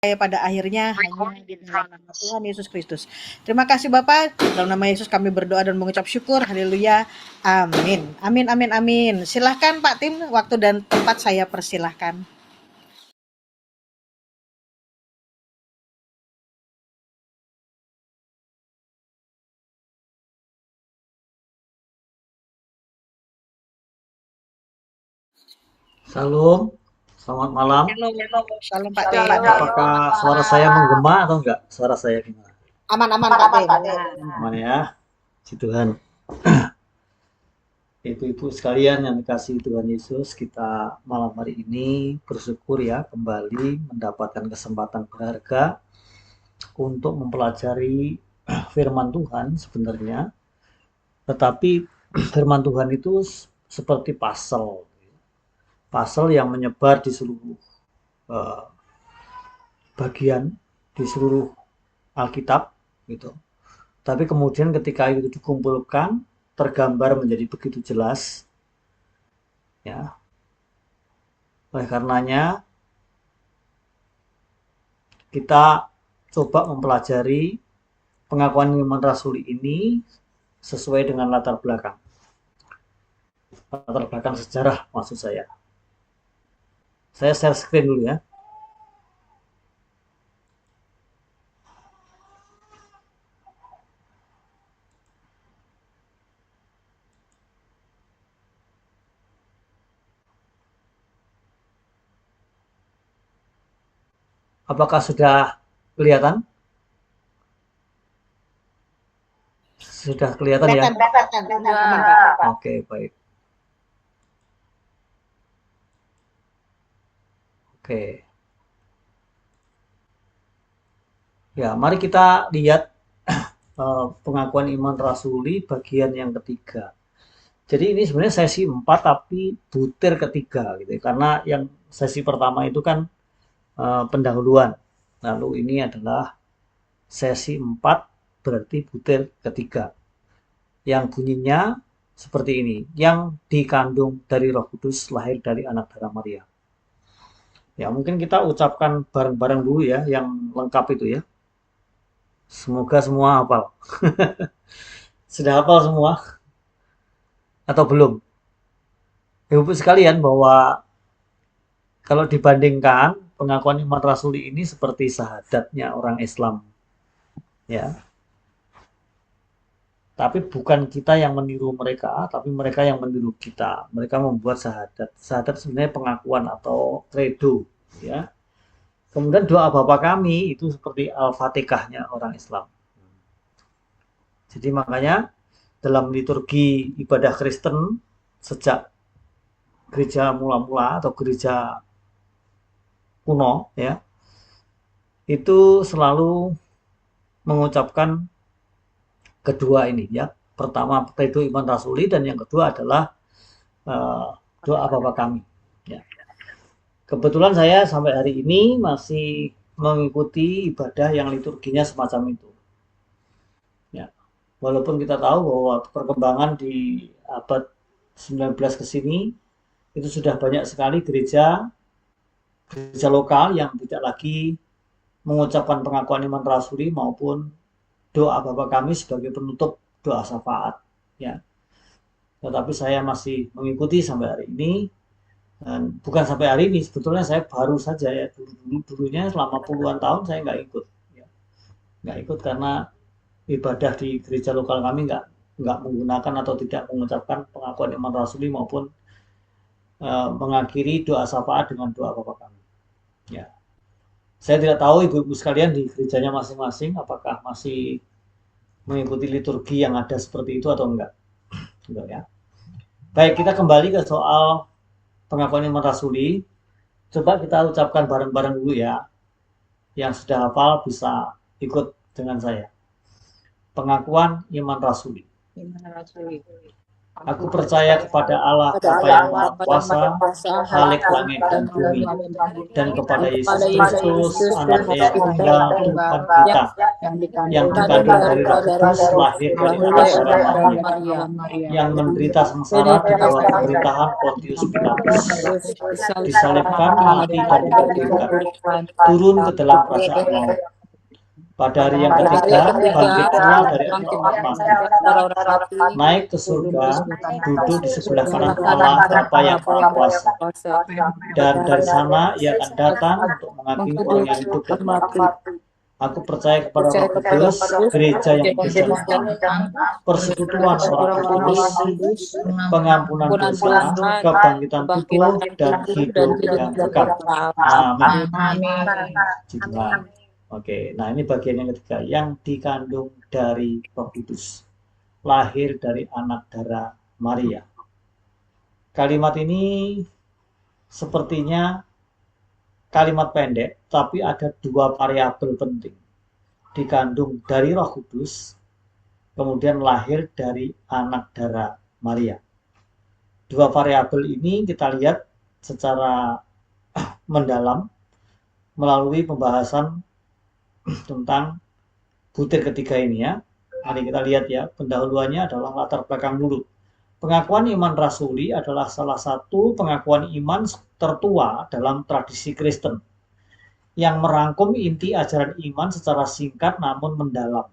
pada akhirnya hanya di dalam nama Tuhan Yesus Kristus. Terima kasih Bapak, dalam nama Yesus kami berdoa dan mengucap syukur, haleluya, amin, amin, amin, amin. Silahkan Pak Tim, waktu dan tempat saya persilahkan. Salam, selamat malam. Shalom Pak Tim. Apakah suara saya menggema atau enggak? Suara saya gimana? Aman-aman Pak Tim. Aman ya, puji Tuhan. Ibu-ibu sekalian yang dikasihi Tuhan Yesus, kita malam hari ini bersyukur ya kembali mendapatkan kesempatan berharga untuk mempelajari firman Tuhan sebenarnya. Tetapi firman Tuhan itu seperti puzzle yang menyebar di seluruh bagian di seluruh Alkitab gitu. Tapi kemudian ketika itu dikumpulkan, tergambar menjadi begitu jelas, ya. Oleh karenanya kita coba mempelajari pengakuan iman rasuli ini sesuai dengan latar belakang sejarah maksud saya. Saya share screen dulu ya. Apakah sudah kelihatan? Sudah kelihatan ya? Oke, baik. Oke. Ya, mari kita lihat pengakuan iman rasuli bagian yang ketiga. Jadi ini sebenarnya sesi 4 tapi butir ketiga gitu ya. Karena yang sesi pertama itu kan pendahuluan. Lalu ini adalah sesi 4 berarti butir ketiga. Yang bunyinya seperti ini. Yang dikandung dari Roh Kudus lahir dari anak darah Maria. Ya, mungkin kita ucapkan bareng-bareng dulu ya yang lengkap itu ya. Semoga semua hafal. Sudah hafal semua atau belum? Ibu sekalian bahwa kalau dibandingkan pengakuan iman rasuli ini seperti syahadatnya orang Islam. Ya. Tapi bukan kita yang meniru mereka, tapi mereka yang meniru kita. Mereka membuat syahadat. Syahadat sebenarnya pengakuan atau credo, ya. Kemudian doa Bapa kami itu seperti Al-Fatihahnya orang Islam. Jadi makanya dalam liturgi ibadah Kristen sejak gereja mula-mula atau gereja kuno ya, itu selalu mengucapkan kedua ini ya. Pertama credo iman rasuli dan yang kedua adalah doa Bapa kami ya. Kebetulan saya sampai hari ini masih mengikuti ibadah yang liturginya semacam itu. Ya. Walaupun kita tahu bahwa perkembangan di abad 19 ke sini itu sudah banyak sekali gereja lokal yang tidak lagi mengucapkan pengakuan iman rasuli maupun doa Bapa kami sebagai penutup doa syafaat ya. Tetapi saya masih mengikuti sampai hari ini. Dan bukan sampai hari ini, sebetulnya saya baru saja ya dulunya selama puluhan tahun saya nggak ikut, ya. Nggak ikut karena ibadah di gereja lokal kami nggak menggunakan atau tidak mengucapkan pengakuan iman rasuli maupun mengakhiri doa syafaat dengan doa Bapa kami. Ya, saya tidak tahu ibu-ibu sekalian di gerejanya masing-masing apakah masih mengikuti liturgi yang ada seperti itu atau enggak. Enggak ya. Baik, kita kembali ke soal pengakuan iman rasuli. Coba kita ucapkan bareng-bareng dulu ya. Yang sudah hafal bisa ikut dengan saya. Pengakuan iman rasuli. Aku percaya kepada Allah Bapa yang Maha Kuasa, Khalik langit dan bumi, dan kepada Yesus Kristus, anaknya yang tunggal, Tuhan kita, yang dikandung dari Roh Kudus, lahir dari Anak Maria, yang menderita sengsara di bawah pemerintahan Pontius Pilatus, disalibkan, mati, dan dikuburkan, turun ke dalam kerajaan maut. Pada hari yang ketiga, bangkit pula dari antara orang mati, naik ke surga, duduk di sebelah kanan Allah Bapa yang Maha Kuasa. Dan dari sana ia akan datang untuk menghakimi orang yang hidup dan mati. Aku percaya kepada Roh Kudus, gereja yang berjamaah, persekutuan orang kudus, pengampunan dosa, kebangkitan tubuh, dan hidup yang kekal. Amin. Puji Tuhan. Oke, nah ini bagian yang ketiga, yang dikandung dari Roh Kudus, lahir dari anak darah Maria. Kalimat ini sepertinya kalimat pendek, tapi ada dua variabel penting. Dikandung dari Roh Kudus, kemudian lahir dari anak darah Maria. Dua variabel ini kita lihat secara mendalam melalui pembahasan tentang butir ketiga ini ya. Mari kita lihat ya, pendahuluannya adalah latar belakang dulu. Pengakuan iman rasuli adalah salah satu pengakuan iman tertua dalam tradisi Kristen yang merangkum inti ajaran iman secara singkat namun mendalam.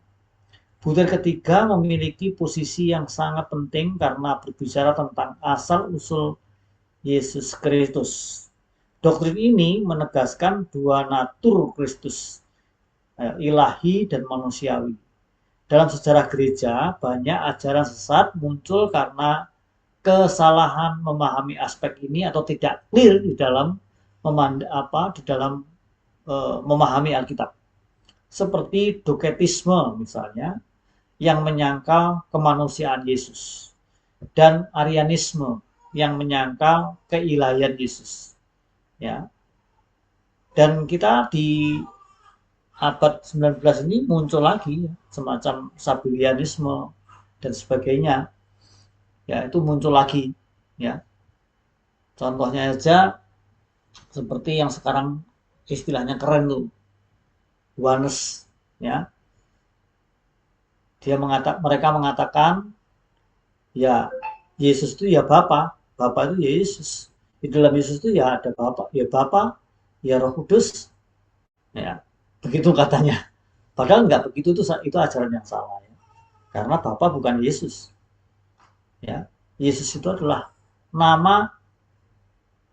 Butir ketiga memiliki posisi yang sangat penting karena berbicara tentang asal-usul Yesus Kristus. Doktrin ini menegaskan dua natur Kristus, ilahi dan manusiawi. Dalam sejarah gereja, banyak ajaran sesat muncul karena kesalahan memahami aspek ini atau tidak clear di dalam memahami Alkitab. Seperti doketisme misalnya, yang menyangkal kemanusiaan Yesus, dan Arianisme yang menyangkal keilahian Yesus. Ya. Dan kita di abad 19 ini muncul lagi semacam Sabellianisme dan sebagainya. Ya, itu muncul lagi ya. Contohnya aja seperti yang sekarang istilahnya keren tuh. Oneness ya. Mereka mengatakan ya Yesus itu ya Bapa, Bapa itu ya Yesus. Di dalam Yesus itu ya ada Bapa, ya Roh Kudus. Ya. Begitu katanya. Padahal enggak begitu, itu ajaran yang salah ya. Karena Bapa bukan Yesus. Ya. Yesus itu adalah nama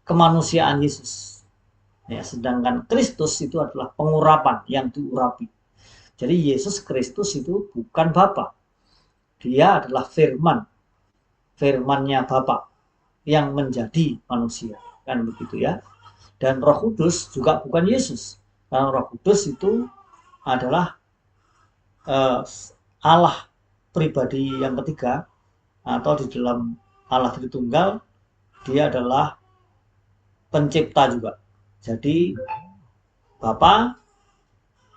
kemanusiaan Yesus. Ya, sedangkan Kristus itu adalah pengurapan yang diurapi. Jadi Yesus Kristus itu bukan Bapa. Dia adalah firman. Firman-Nya Bapa yang menjadi manusia. Kan begitu ya. Dan Roh Kudus juga bukan Yesus. Karena Roh Kudus itu adalah Allah pribadi yang ketiga, atau di dalam Allah Tritunggal, dia adalah pencipta juga. Jadi Bapa,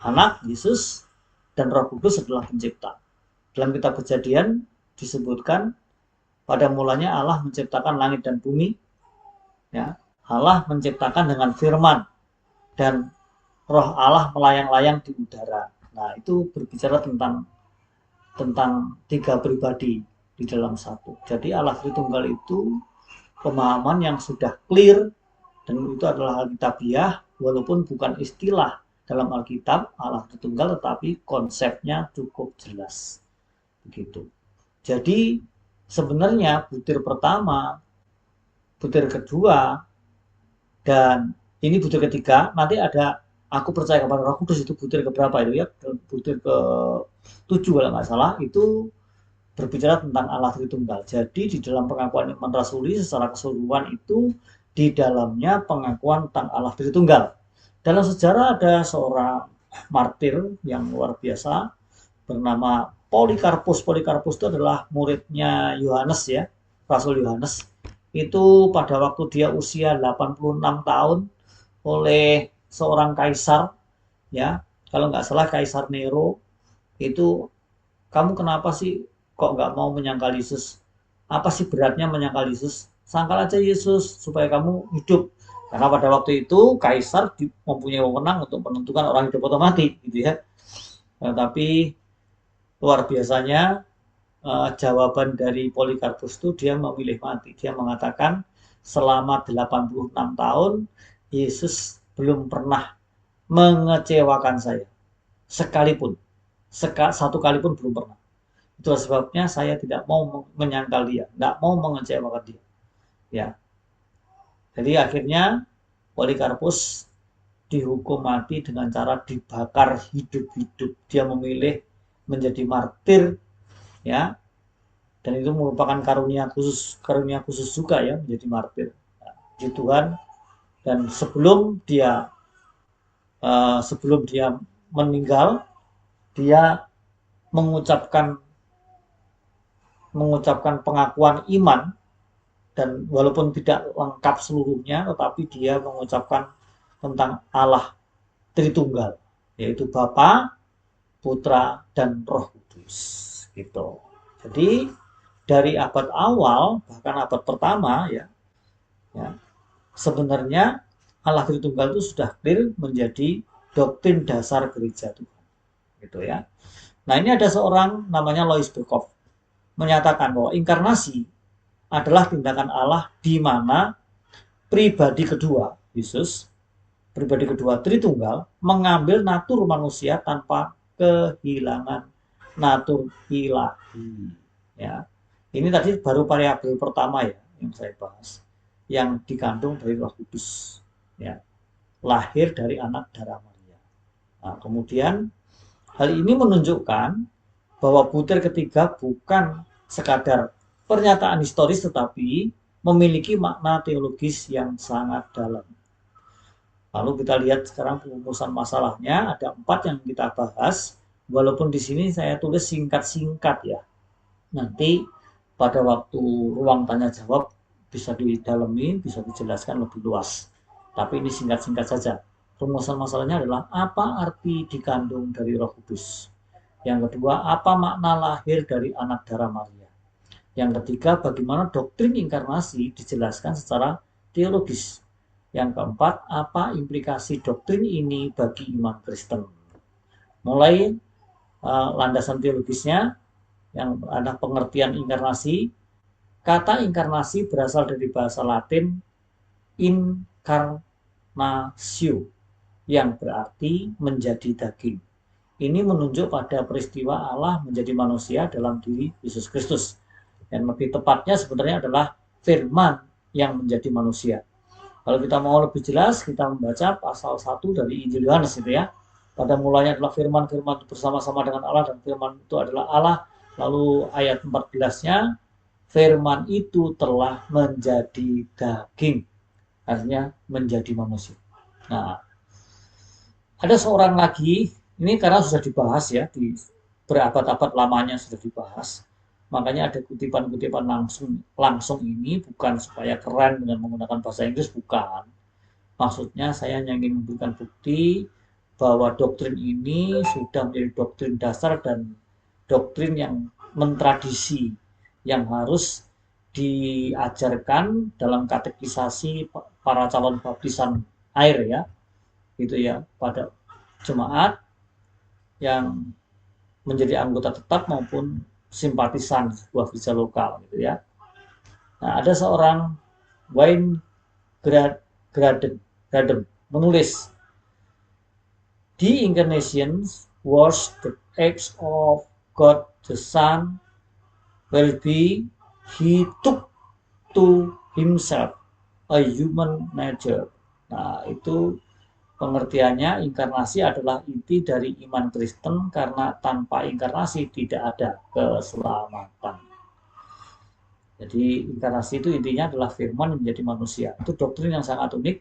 Anak, Yesus, dan Roh Kudus adalah pencipta. Dalam kitab Kejadian disebutkan pada mulanya Allah menciptakan langit dan bumi. Ya, Allah menciptakan dengan firman dan Roh Allah melayang-layang di udara. Nah, itu berbicara tentang tiga pribadi di dalam satu. Jadi Allah Tritunggal itu pemahaman yang sudah clear dan itu adalah Alkitabiah, walaupun bukan istilah dalam Alkitab Allah Tritunggal, tetapi konsepnya cukup jelas. Begitu. Jadi sebenarnya butir pertama, butir kedua, dan ini butir ketiga, nanti ada aku percaya kepada Roh Kudus, itu butir keberapa itu ya? Butir ke-7 kalau nggak salah, itu berbicara tentang Allah Tritunggal. Jadi di dalam pengakuan iman rasuli secara keseluruhan itu di dalamnya pengakuan tentang Allah Tritunggal. Dalam sejarah ada seorang martir yang luar biasa bernama Polikarpus. Polikarpus itu adalah muridnya Yohanes ya, Rasul Yohanes. Itu pada waktu dia usia 86 tahun oleh seorang kaisar ya, kalau nggak salah Kaisar Nero, itu kamu kenapa sih kok nggak mau menyangkal Yesus? Apa sih beratnya menyangkal Yesus? Sangkal aja Yesus supaya kamu hidup. Karena pada waktu itu kaisar mempunyai wewenang untuk menentukan orang hidup atau mati, gitu ya. Tapi luar biasanya jawaban dari Polikarpus itu dia memilih mati. Dia mengatakan selama 86 tahun Yesus belum pernah mengecewakan saya. Sekalipun. Satu kali pun belum pernah. Itu sebabnya saya tidak mau menyangkal dia. Tidak mau mengecewakan dia. Ya. Jadi akhirnya Polikarpus dihukum mati dengan cara dibakar hidup-hidup. Dia memilih menjadi martir, ya, dan itu merupakan karunia khusus juga ya menjadi martir di Tuhan. Dan sebelum dia meninggal, dia mengucapkan pengakuan iman, dan walaupun tidak lengkap seluruhnya, tetapi dia mengucapkan tentang Allah Tritunggal, yaitu Bapa, Putra, dan Roh Kudus. Gitu. Jadi dari abad awal, bahkan abad pertama ya sebenarnya Allah Tritunggal itu sudah clear menjadi doktrin dasar gereja Tuhan. Gitu ya. Nah, ini ada seorang namanya Lois Berkhof menyatakan bahwa inkarnasi adalah tindakan Allah di mana pribadi kedua Yesus, pribadi kedua Tritunggal, mengambil natur manusia tanpa kehilangan natur ilahi. Ya, ini tadi baru variabel pertama ya yang saya bahas, yang dikandung dari Roh Kudus, ya, lahir dari anak darah Maria. Nah, kemudian hal ini menunjukkan bahwa butir ketiga bukan sekadar pernyataan historis, tetapi memiliki makna teologis yang sangat dalam. Lalu kita lihat sekarang perumusan masalahnya, ada 4 yang kita bahas, walaupun di sini saya tulis singkat-singkat ya. Nanti pada waktu ruang tanya jawab bisa didalami, bisa dijelaskan lebih luas. Tapi ini singkat-singkat saja. Rumusan masalahnya adalah apa arti dikandung dari Roh Kudus. Yang kedua, apa makna lahir dari anak darah Maria. Yang ketiga, bagaimana doktrin inkarnasi dijelaskan secara teologis. Yang keempat, apa implikasi doktrin ini bagi iman Kristen. Mulai landasan teologisnya, yang ada pengertian inkarnasi. Kata inkarnasi berasal dari bahasa Latin incarnatio, yang berarti menjadi daging. Ini menunjuk pada peristiwa Allah menjadi manusia dalam diri Yesus Kristus. Dan lebih tepatnya sebenarnya adalah firman yang menjadi manusia. Kalau kita mau lebih jelas, kita membaca pasal 1 dari Injil Yohanes itu ya. Pada mulanya adalah firman itu bersama-sama dengan Allah, dan firman itu adalah Allah. Lalu ayat 14-nya, firman itu telah menjadi daging. Artinya menjadi manusia. Nah, ada seorang lagi, ini karena sudah dibahas ya, di berabad-abad lamanya sudah dibahas. Makanya ada kutipan-kutipan langsung ini, bukan supaya keren dengan menggunakan bahasa Inggris, bukan. Maksudnya saya hanya ingin memberikan bukti bahwa doktrin ini sudah menjadi doktrin dasar dan doktrin yang mentradisi, yang harus diajarkan dalam katekisasi para calon baptisan air ya, gitu ya, pada jemaat yang menjadi anggota tetap maupun simpatisan sebuah gereja lokal gitu ya. Nah, ada seorang Wayne Grudem menulis, the incarnation was the act of God the Son, will be he took to himself a human nature. Nah, itu pengertiannya, inkarnasi adalah inti dari iman Kristen, karena tanpa inkarnasi tidak ada keselamatan. Jadi inkarnasi itu intinya adalah firman yang menjadi manusia. Itu doktrin yang sangat unik,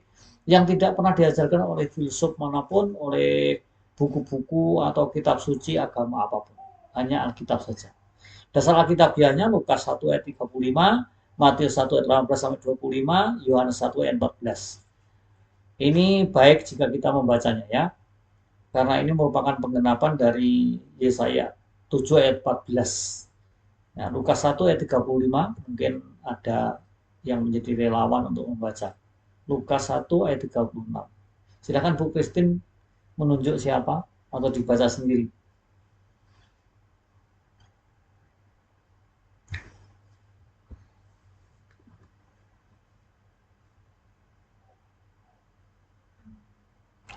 yang tidak pernah diajarkan oleh filsuf manapun, oleh buku-buku atau kitab suci agama apapun. Hanya Alkitab saja. Dasar Alkitabiahnya Lukas 1 ayat 35, Matius 1 ayat 18 sampai 25, Yohanes 1 ayat 14. Ini baik jika kita membacanya ya, karena ini merupakan penggenapan dari Yesaya 7 ayat 14. Ya, Lukas 1 ayat 35, mungkin ada yang menjadi relawan untuk membaca. Lukas 1 ayat 36. Silakan Bu Christine menunjuk siapa atau dibaca sendiri.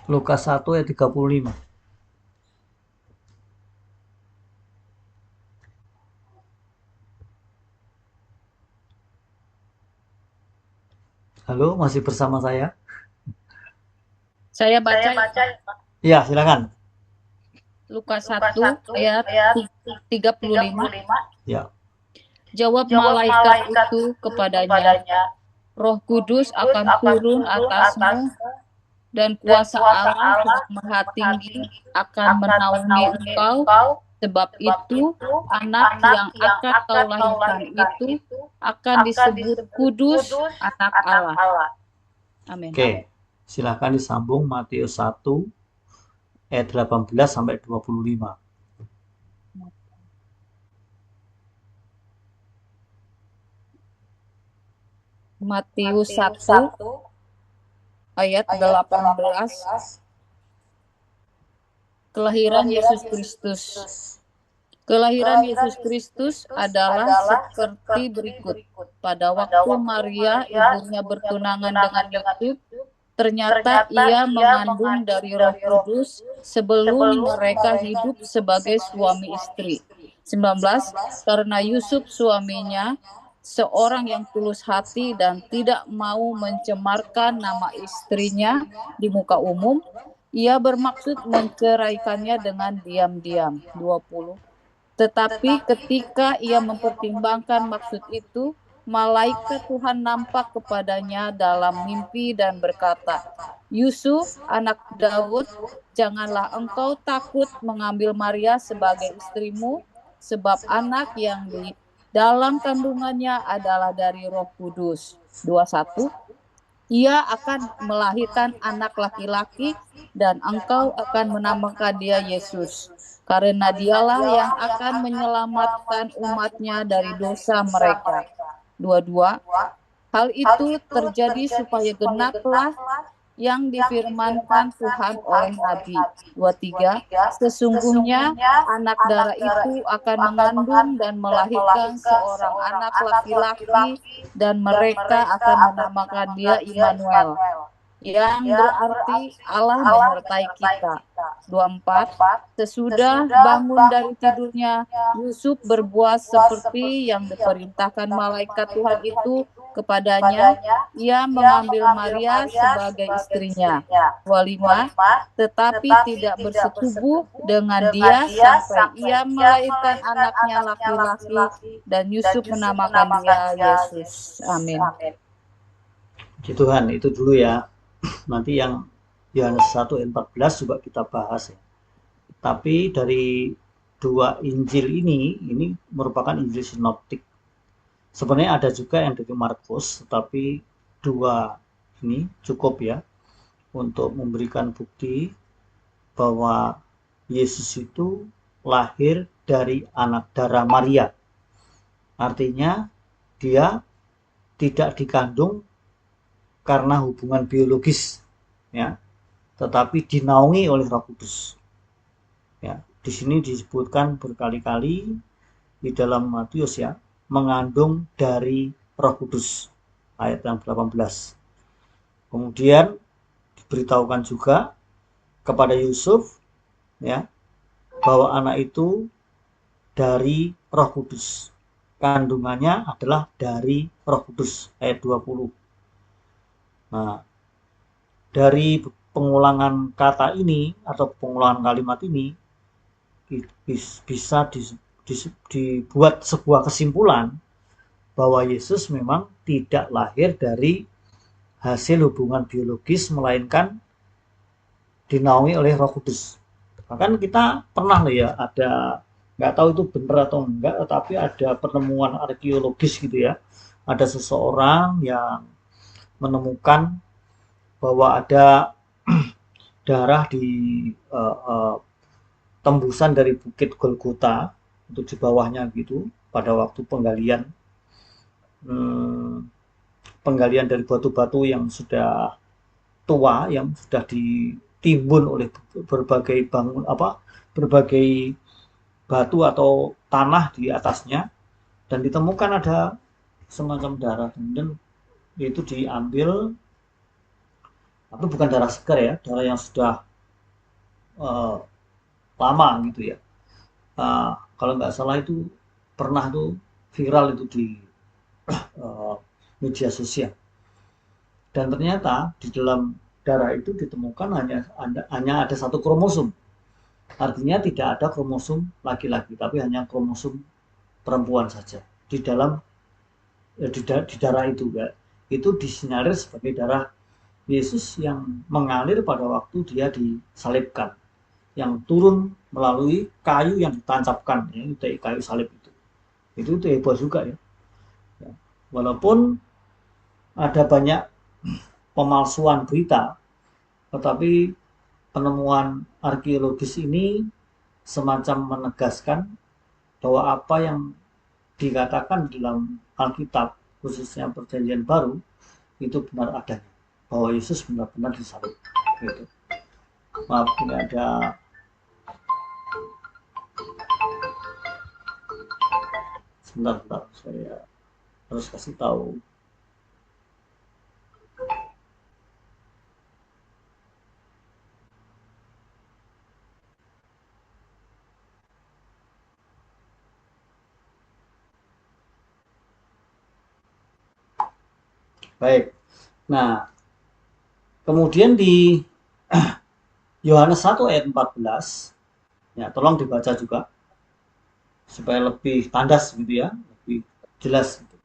Lukas 1 ayat 35. Halo, masih bersama saya? Saya baca ya, Pak. Ya, silakan. Lukas 1 ayat 35. Ya. Jawab malaikat itu kepadanya, Roh Kudus akan turun atasmu dan kuasa Allah yang Maha Tinggi akan menaungi engkau. Sebab itu anak yang akan kau lahirkan itu akan disebut kudus, anak Allah. Amin. Oke, silakan disambung Matius 1 ayat 18 sampai 25. Matius 1 ayat 18. Kelahiran Yesus Kristus. Kelahiran Yesus Kristus adalah seperti berikut. Pada waktu Maria ibunya bertunangan dengan Yusuf, ternyata ia mengandung dari Roh Kudus sebelum mereka hidup sebagai suami istri. 19. Karena Yusuf suaminya seorang yang tulus hati dan tidak mau mencemarkan nama istrinya di muka umum, ia bermaksud menceraikannya dengan diam-diam. 20. Tetapi ketika ia mempertimbangkan maksud itu, malaikat Tuhan nampak kepadanya dalam mimpi dan berkata, Yusuf, anak Daud, janganlah engkau takut mengambil Maria sebagai istrimu, sebab anak yang di dalam kandungannya adalah dari Roh Kudus. 21. Ia akan melahirkan anak laki-laki dan engkau akan menamakan dia Yesus. Karena dialah yang akan menyelamatkan umatnya dari dosa mereka. 22. Hal itu terjadi supaya genaplah yang difirmankan Tuhan oleh Nabi. 23. Sesungguhnya anak darah itu akan mengandung dan melahirkan seorang anak laki-laki dan mereka akan menamakan dia Immanuel, yang berarti Allah menyertai kita. 24. Sesudah bangun dari tidurnya, Yusuf berbuat seperti yang diperintahkan malaikat Tuhan itu kepadanya. Ia mengambil Maria sebagai istrinya. 25. Tetapi tidak bersetubuh dengan dia sampai ia melahirkan anaknya laki-laki dan Yusuf menamakan dia Yesus. Amin. Puji Tuhan, itu dulu ya. Nanti yang Yohanes 1 ayat 14 juga kita bahas ya. Tapi dari dua Injil ini merupakan Injil sinoptik. Sebenarnya ada juga yang dari Markus, tetapi dua ini cukup ya untuk memberikan bukti bahwa Yesus itu lahir dari anak darah Maria. Artinya dia tidak dikandung karena hubungan biologis ya, tetapi dinaungi oleh Roh Kudus. Ya, di sini disebutkan berkali-kali di dalam Matius ya, mengandung dari Roh Kudus ayat yang 18. Kemudian diberitahukan juga kepada Yusuf ya, bahwa anak itu dari Roh Kudus. Kandungannya adalah dari Roh Kudus ayat 20. Nah, dari pengulangan kata ini atau pengulangan kalimat ini bisa dibuat sebuah kesimpulan bahwa Yesus memang tidak lahir dari hasil hubungan biologis, melainkan dinaungi oleh Roh Kudus. Bahkan kita pernah loh ya, ada, nggak tahu itu benar atau enggak, tetapi ada penemuan arkeologis gitu ya. Ada seseorang yang menemukan bahwa ada darah di tembusan dari Bukit Golgota untuk di bawahnya gitu pada waktu penggalian penggalian dari batu-batu yang sudah tua, yang sudah ditimbun oleh berbagai berbagai batu atau tanah di atasnya, dan ditemukan ada semacam darah. Kemudian itu diambil, tapi bukan darah segar ya, darah yang sudah lama gitu ya. Kalau nggak salah itu pernah tuh viral itu di media sosial. Dan ternyata di dalam darah itu ditemukan hanya ada satu kromosom. Artinya tidak ada kromosom laki-laki, tapi hanya kromosom perempuan saja di dalam di darah itu ya. Itu disinyalir sebagai darah Yesus yang mengalir pada waktu dia disalibkan, yang turun melalui kayu yang ditancapkan, ya, itu kayu salib itu hebat juga ya. Walaupun ada banyak pemalsuan berita, tetapi penemuan arkeologis ini semacam menegaskan bahwa apa yang dikatakan dalam Alkitab, khususnya Perjanjian Baru, itu benar adanya, bahwa Yesus benar-benar disalib. Gitu. Maaf, ini ada sebentar, saya harus kasih tahu. Baik. Nah, kemudian di Yohanes 1 ayat 14, ya tolong dibaca juga supaya lebih tandas gitu ya, lebih jelas gitu.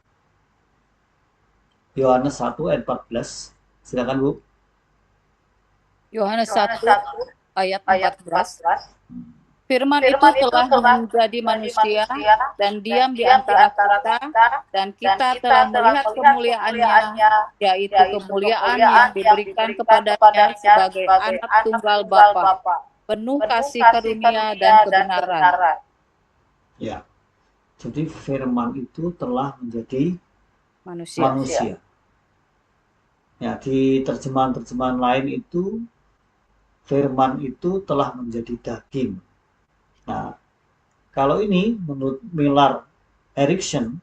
Yohanes 1 ayat 14. Silakan Bu. Yohanes 1 ayat 14. Firman itu telah menjadi manusia dan diam di antara kita, dan kita telah melihat kemuliaannya, yaitu kemuliaan yang diberikan kepadanya sebagai anak tunggal Bapa, penuh kasih karunia dan kebenaran. Ya, jadi firman itu telah menjadi Manusia. Ya, di terjemahan-terjemahan lain itu firman itu telah menjadi daging. Nah, kalau ini menurut Millard Erickson,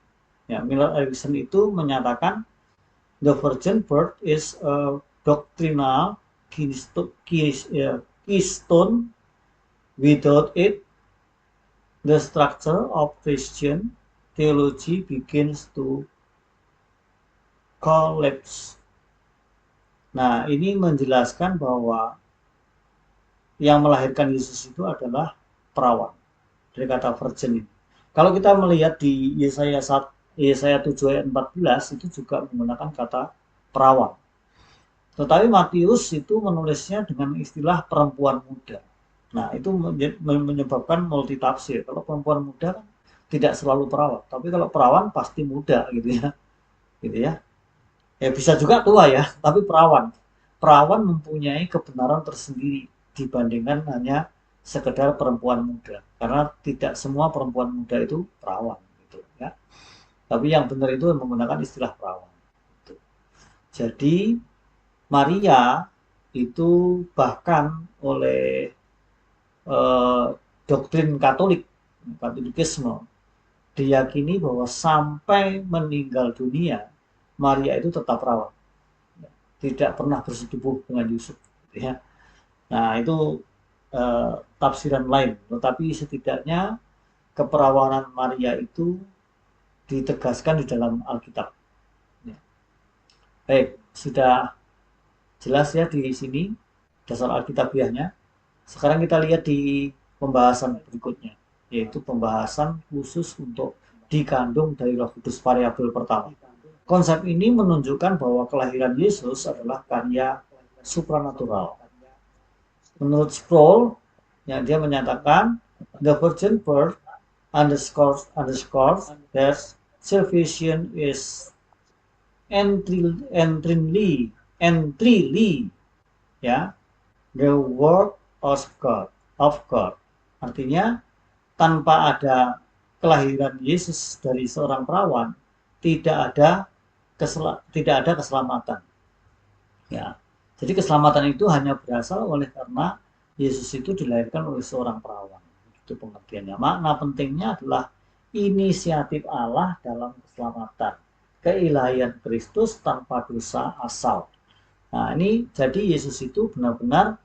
ya Millard Erickson itu menyatakan the virgin birth is a doctrinal keystone. Without it, the structure of Christian theology begins to collapse. Nah, ini menjelaskan bahwa yang melahirkan Yesus itu adalah perawan, dari kata virgin ini. Kalau kita melihat di Yesaya 7 ayat 14 itu juga menggunakan kata perawan. Tetapi Matius itu menulisnya dengan istilah perempuan muda. Nah, itu menyebabkan multitafsir. Kalau perempuan muda kan tidak selalu perawan, tapi kalau perawan pasti muda gitu ya. Gitu ya. Ya bisa juga tua ya, tapi perawan. Perawan mempunyai kebenaran tersendiri dibandingkan hanya sekedar perempuan muda, karena tidak semua perempuan muda itu perawan gitu ya. Tapi yang benar itu menggunakan istilah perawan gitu. Jadi Maria itu bahkan oleh doktrin Katolikisme diyakini bahwa sampai meninggal dunia Maria itu tetap perawan, tidak pernah bersetubuh dengan Yusuf gitu ya. Nah itu tafsiran lain, tetapi setidaknya keperawanan Maria itu ditegaskan di dalam Alkitab. Ya. Baik, sudah jelas ya di sini dasar Alkitabiahnya. Sekarang kita lihat di pembahasan berikutnya, yaitu pembahasan khusus untuk dikandung dari Roh Kudus variabel pertama. Konsep ini menunjukkan bahwa kelahiran Yesus adalah karya supranatural. Menurut Sproul, ya, dia menyatakan the virgin birth underscores that salvation is entirely ya the work of God. Artinya tanpa ada kelahiran Yesus dari seorang perawan tidak ada keselamatan. Ya, jadi keselamatan itu hanya berasal oleh karena Yesus itu dilahirkan oleh seorang perawan. Itu pengertiannya. Makna pentingnya adalah inisiatif Allah dalam keselamatan, keilahian Kristus tanpa dosa asal. Nah, ini jadi Yesus itu benar-benar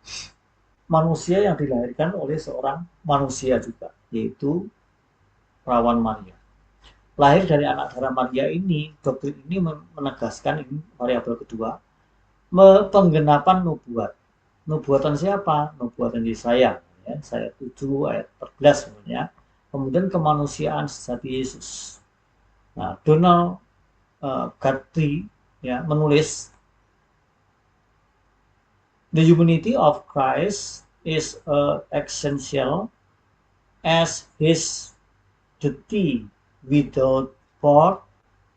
manusia yang dilahirkan oleh seorang manusia juga, yaitu perawan Maria. Lahir dari anak darah Maria ini, doktrin ini menegaskan, ini variabel kedua, penggenapan nubuat. Nubuatan siapa? Nubuatan Yesaya, ya, Yesaya 7 ayat 14 sebenarnya. Kemudian kemanusiaan sejati Yesus. Nah, Donald Guthrie ya, menulis the humanity of Christ is essential as his deity. Without birth,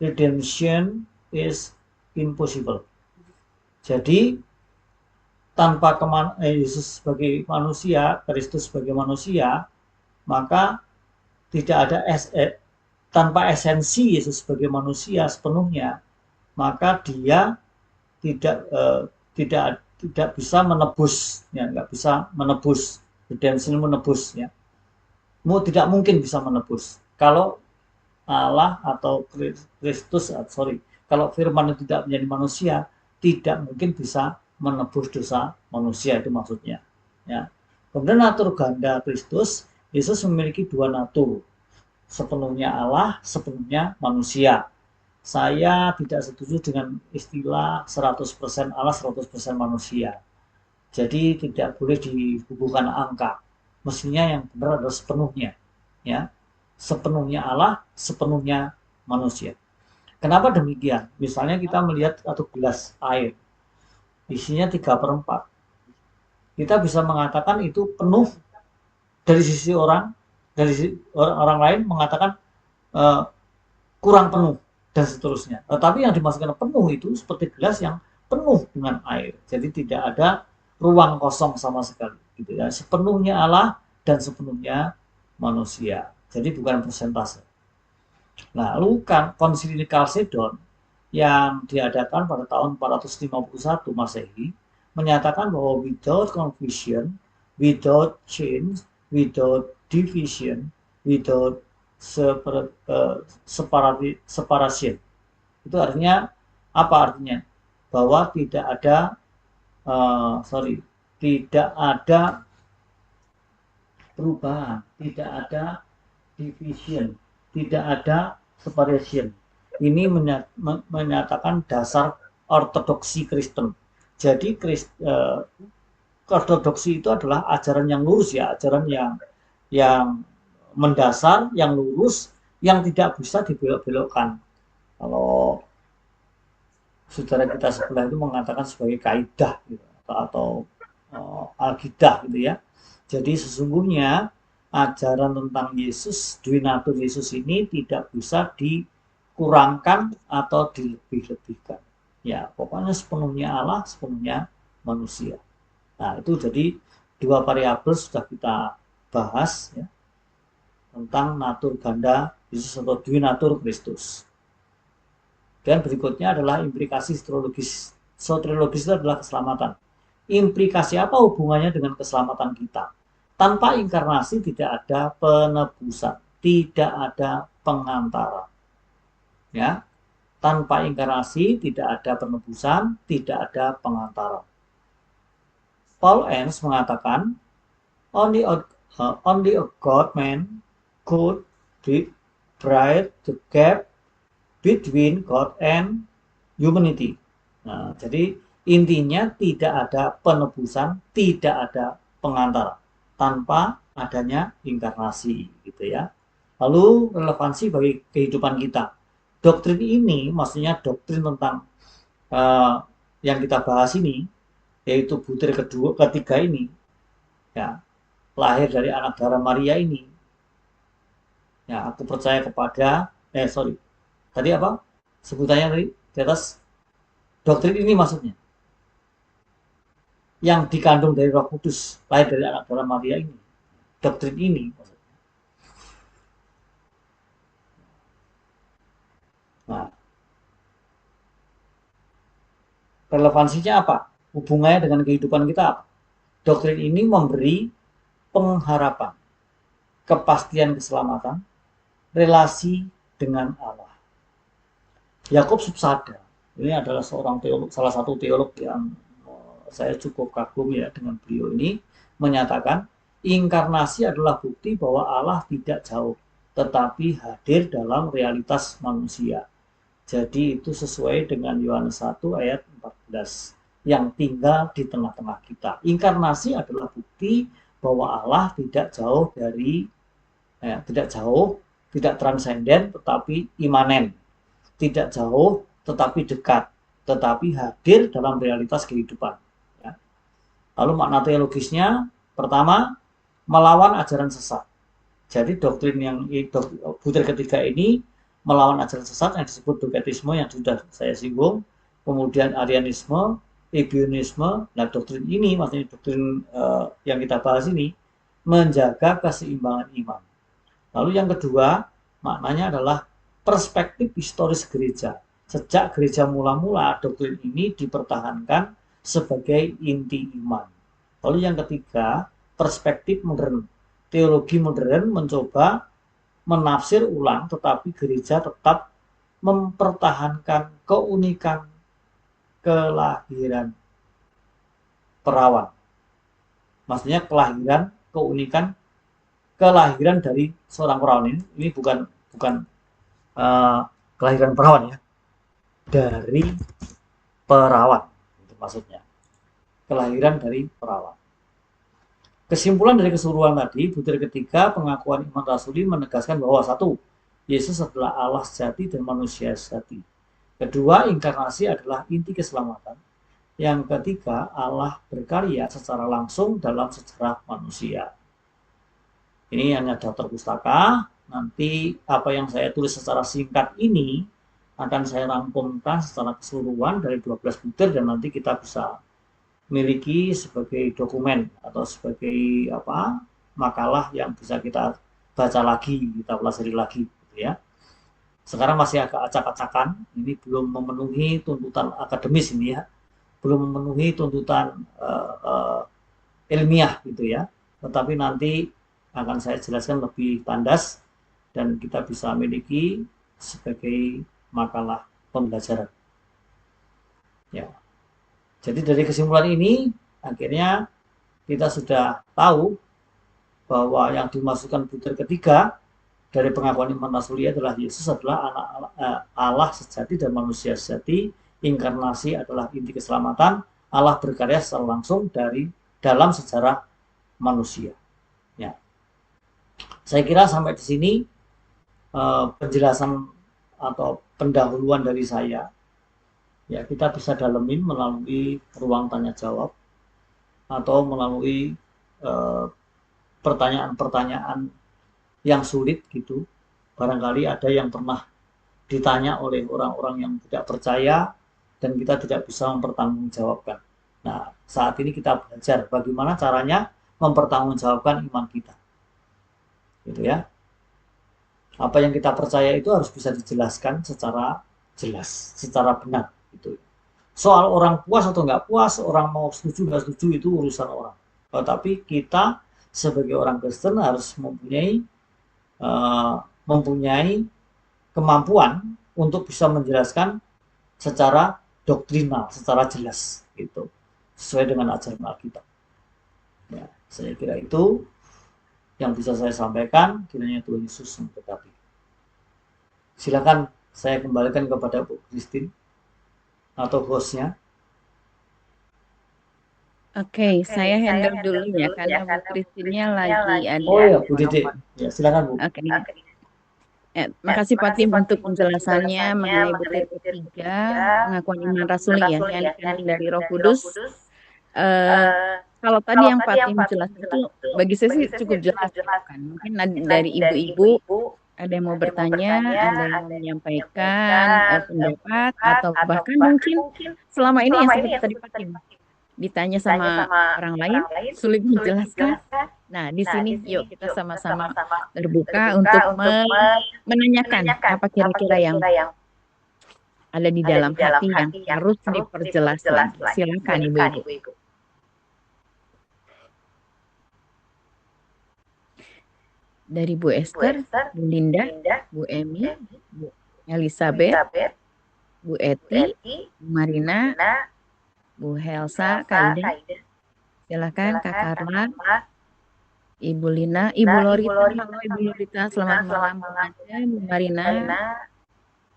redemption is impossible. Jadi tanpa Yesus sebagai manusia, Kristus sebagai manusia, maka tidak ada tanpa esensi Yesus sebagai manusia sepenuhnya, maka dia tidak bisa menebus, ya, nggak bisa menebus, redemption menebus, ya, tidak mungkin bisa menebus. Kalau Allah atau Kristus, kalau Firman itu tidak menjadi manusia, tidak mungkin bisa menebus dosa manusia, itu maksudnya. Ya. Kemudian natur ganda Kristus, Yesus memiliki dua natur, sepenuhnya Allah, sepenuhnya manusia. Saya tidak setuju dengan istilah 100% Allah, 100% manusia. Jadi tidak boleh dihubungkan angka. Mestinya yang benar adalah sepenuhnya, ya. Sepenuhnya Allah, sepenuhnya manusia. Kenapa demikian? Misalnya kita melihat satu gelas air, isinya 3/4. Kita bisa mengatakan itu penuh dari sisi orang, dari sisi orang lain mengatakan kurang penuh dan seterusnya. Tetapi yang dimaksudkan penuh itu seperti gelas yang penuh dengan air. Jadi tidak ada ruang kosong sama sekali, gitu ya. Sepenuhnya Allah dan sepenuhnya manusia. Jadi bukan persentase. Nah, lalu Konsili Chalcedon yang diadakan pada tahun 451 Masehi menyatakan bahwa without confusion, without change, without division, without separation. Itu artinya apa artinya? Bahwa tidak ada tidak ada perubahan, tidak ada division, tidak ada separation. Ini menyatakan dasar ortodoksi Kristen. Jadi ortodoksi itu adalah ajaran yang lurus, ya, ajaran yang mendasar, yang lurus, yang tidak bisa dibelok-belokkan. Kalau saudara kita sebelah itu mengatakan sebagai kaidah gitu, atau alkidah gitu ya. Jadi sesungguhnya ajaran tentang Yesus, duinatur Yesus ini tidak bisa dikurangkan atau dilebih-lebihkan. Ya, pokoknya sepenuhnya Allah, sepenuhnya manusia. Nah, itu jadi dua variabel sudah kita bahas, ya, tentang natur ganda Yesus atau duinatur Kristus. Dan berikutnya adalah implikasi soteriologis. Soteriologis itu adalah keselamatan. Implikasi apa hubungannya dengan keselamatan kita? Tanpa inkarnasi tidak ada penebusan, tidak ada pengantara. Ya, tanpa inkarnasi tidak ada penebusan, tidak ada pengantara. Paul Enns mengatakan, only a God-man could bridge the gap between God and humanity. Nah, jadi intinya tidak ada penebusan, tidak ada pengantara tanpa adanya inkarnasi, gitu ya. Lalu relevansi bagi kehidupan kita. Doktrin ini, maksudnya doktrin tentang yang kita bahas ini, yaitu butir ketiga ini, ya, lahir dari anak darah Maria ini. Ya, aku percaya kepada, tadi apa? Sebutannya tadi di atas, doktrin ini maksudnya. Yang dikandung dari Roh Kudus, lahir dari anak darah Maria ini. Doktrin ini. Relevansinya apa? Hubungannya dengan kehidupan kita apa? Doktrin ini memberi pengharapan, kepastian keselamatan, relasi dengan Allah. Yakub Subsada ini adalah seorang teolog, salah satu teolog yang saya cukup kagum ya dengan beliau ini, menyatakan inkarnasi adalah bukti bahwa Allah tidak jauh, tetapi hadir dalam realitas manusia. Jadi itu sesuai dengan Yohanes 1 ayat 14 yang tinggal di tengah-tengah kita. Inkarnasi adalah bukti bahwa Allah tidak jauh dari tidak transenden tetapi imanen. Tidak jauh tetapi dekat, tetapi hadir dalam realitas kehidupan. Ya. Lalu makna teologisnya, pertama, melawan ajaran sesat. Jadi doktrin yang butir ketiga ini melawan ajaran sesat yang disebut doketisme yang sudah saya singgung, kemudian Arianisme, Ebionisme. Nah, doktrin ini, maksudnya doktrin yang kita bahas ini, menjaga keseimbangan iman. Lalu yang kedua, maknanya adalah perspektif historis gereja. Sejak gereja mula-mula, doktrin ini dipertahankan sebagai inti iman. Lalu yang ketiga, perspektif modern. Teologi modern mencoba menafsir ulang, tetapi gereja tetap mempertahankan keunikan kelahiran perawan. Maksudnya keunikan kelahiran dari seorang perawan ini bukan kelahiran perawan ya, dari perawan itu maksudnya, kelahiran dari perawan. Kesimpulan dari keseluruhan tadi, butir ketiga pengakuan iman rasuli menegaskan bahwa satu, Yesus adalah Allah sejati dan manusia sejati. Kedua, inkarnasi adalah inti keselamatan. Yang ketiga, Allah berkarya secara langsung dalam sejarah manusia. Ini hanya daftar pustaka. Nanti apa yang saya tulis secara singkat ini akan saya rangkumkan secara keseluruhan dari 12 butir dan nanti kita bisa miliki sebagai dokumen atau sebagai makalah yang bisa kita baca lagi, kita pelajari lagi gitu ya. Sekarang masih agak acak-acakan, ini belum memenuhi tuntutan akademis ini ya, belum memenuhi tuntutan ilmiah gitu ya. Tetapi nanti akan saya jelaskan lebih tandas dan kita bisa miliki sebagai makalah pembelajaran. Ya. Jadi dari kesimpulan ini akhirnya kita sudah tahu bahwa yang dimasukkan butir ketiga dari pengakuan iman rasuli adalah Yesus adalah anak Allah sejati dan manusia sejati. Inkarnasi adalah inti keselamatan. Allah berkarya secara langsung dalam sejarah manusia. Ya. Saya kira sampai di sini penjelasan atau pendahuluan dari saya. Ya, kita bisa dalemin melalui ruang tanya jawab atau melalui pertanyaan-pertanyaan yang sulit gitu. Barangkali ada yang pernah ditanya oleh orang-orang yang tidak percaya dan kita tidak bisa mempertanggungjawabkan. Nah, saat ini kita belajar bagaimana caranya mempertanggungjawabkan iman kita. Gitu ya. Apa yang kita percaya itu harus bisa dijelaskan secara jelas, secara benar. Gitu. Soal orang puas atau nggak puas, orang mau setuju nggak setuju itu urusan orang. Tetapi kita sebagai orang Kristen harus mempunyai kemampuan untuk bisa menjelaskan secara doktrinal, secara jelas, gitu, sesuai dengan ajaran Alkitab. Ya, saya kira itu yang bisa saya sampaikan. Kiranya Tuhan Yesus memberkati. Silakan saya kembalikan kepada Bu Christine atau hostnya. Oke, saya handle dulu ya karena Bu Christine-nya lagi ada. Oh ya, Bu Dede. Ya, silakan Bu. Oke. Makasih Pak Tim untuk penjelasannya mengenai butir ketiga pengakuan iman rasuli ya, yang dikandung dari Roh Kudus. Kalau tadi yang Pak Tim jelaskan itu bagi saya sih cukup jelas kan. Mungkin dari ibu-ibu ada yang mau bertanya, ada yang mau menyampaikan pendapat, atau bahkan mungkin selama ini yang seperti tadi Pak Tim ditanya sama orang lain sulit menjelaskan. Nah, di sini yuk kita sama-sama terbuka untuk menanyakan apa kira-kira yang ada di dalam hati yang harus diperjelas lagi. Silakan Ibu-ibu. Dari Bu Esther, Bu Linda, Bu Emi, Bu Elizabeth, Bu Eti, Bu Marina, Bu Helsa, Kak Ida. Silakan Kak Karla, Ibu Lina, Ibu Lorita. Halo Ibu Lorita, selamat malam Bu Nadia, Bu Marina.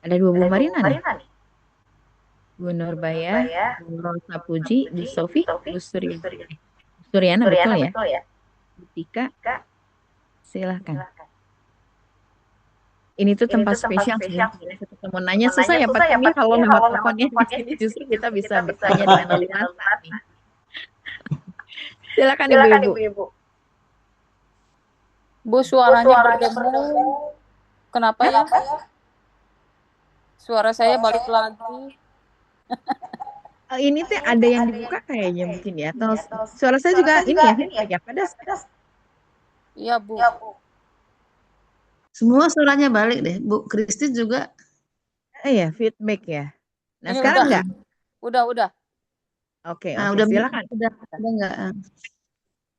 Ada 2 Bu Marina nih. Bu Nurbaya, Bu Rosa Puji, Bu Sofi, Bu Suryana, betul ya? Bu Tika, silahkan. Ini tuh tempat spesial sih. Kita ketemu nanya susah ya Pak Timmy kalau nomor teleponnya di sini justru kita bisa bertanya dengan leluasa nih. Silakan Ibu-ibu. Bu, suaranya bergemu. Kenapa ya? Suara saya balik lagi. Ini tuh ada yang dibuka kayaknya mungkin ya. Atau suara saya juga ini ya, feedback ya, pedas. Iya, Bu. Semua suaranya balik deh. Bu Kristi juga. Iya, feedback ya. Nah, Ini sekarang udah. enggak? Udah. Oke, Udah silakan. Udah enggak.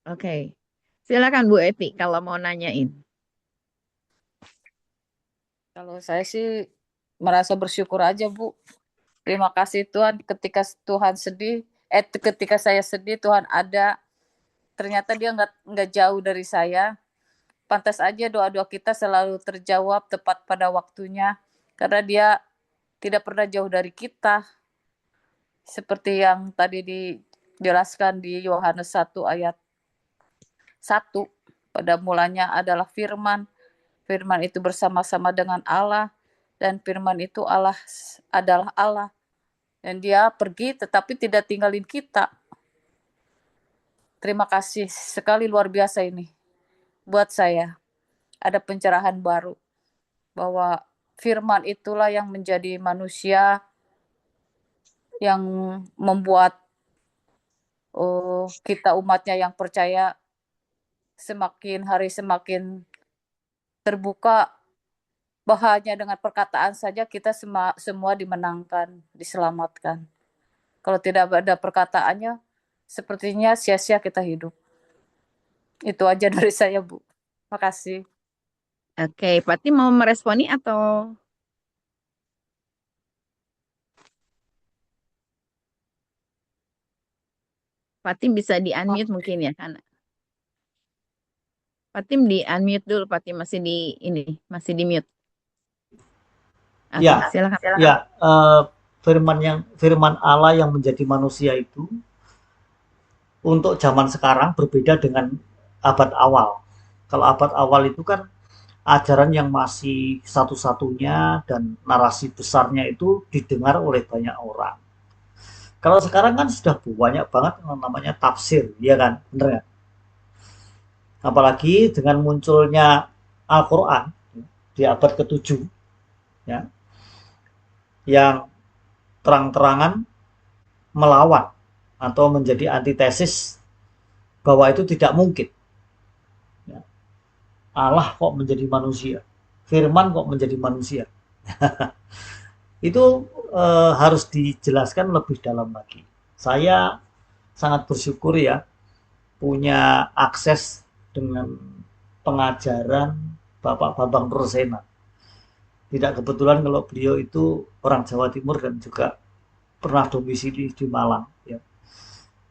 Oke. Silakan Bu Eti kalau mau nanyain. Kalau saya sih merasa bersyukur aja, Bu. Terima kasih Tuhan, ketika saya sedih Tuhan ada. Ternyata dia nggak jauh dari saya. Pantas aja doa-doa kita selalu terjawab tepat pada waktunya, karena dia tidak pernah jauh dari kita. Seperti yang tadi dijelaskan di Yohanes 1 ayat 1. Pada mulanya adalah firman. Firman itu bersama-sama dengan Allah, dan firman itu adalah Allah. Dan dia pergi tetapi tidak tinggalin kita. Terima kasih sekali, luar biasa ini. Buat saya ada pencerahan baru bahwa firman itulah yang menjadi manusia, yang membuat kita umatnya yang percaya semakin hari semakin terbuka. Bahanya dengan perkataan saja kita semua dimenangkan, diselamatkan. Kalau tidak ada perkataannya, sepertinya sia-sia kita hidup. Itu aja dari saya, Bu. Makasih. Oke, Pak Tim mau meresponi atau? Pak Tim bisa di-unmute mungkin ya, kan? Pak Tim di-unmute dulu, Pak Tim masih di mute. Ya, silakan. Ya, firman Allah yang menjadi manusia itu untuk zaman sekarang berbeda dengan abad awal. Kalau abad awal itu kan ajaran yang masih satu-satunya dan narasi besarnya itu didengar oleh banyak orang. Kalau sekarang kan sudah banyak banget yang namanya tafsir, ya kan? Bener kan? Apalagi dengan munculnya Al-Quran di abad ke-7, ya, yang terang-terangan melawan atau menjadi antitesis bahwa itu tidak mungkin. Ya. Allah kok menjadi manusia, firman kok menjadi manusia. Itu harus dijelaskan lebih dalam lagi. Saya sangat bersyukur ya punya akses dengan pengajaran Bapak Bambang Persena. Tidak kebetulan kalau beliau itu orang Jawa Timur dan juga pernah domisili di Malang. Ya.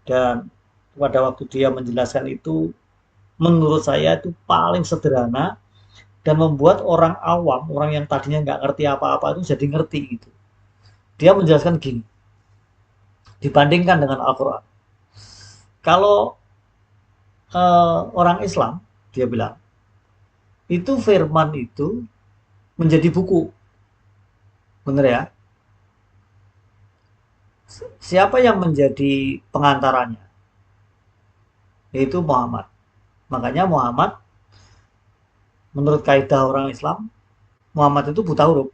Dan pada waktu dia menjelaskan itu, menurut saya itu paling sederhana dan membuat orang awam, orang yang tadinya nggak ngerti apa-apa itu jadi ngerti gitu. Dia menjelaskan gini, dibandingkan dengan Al-Quran. Kalau orang Islam, dia bilang, itu firman itu menjadi buku. Bener ya? Siapa yang menjadi pengantaranya? Yaitu Muhammad. Makanya Muhammad, menurut kaidah orang Islam, Muhammad itu buta huruf.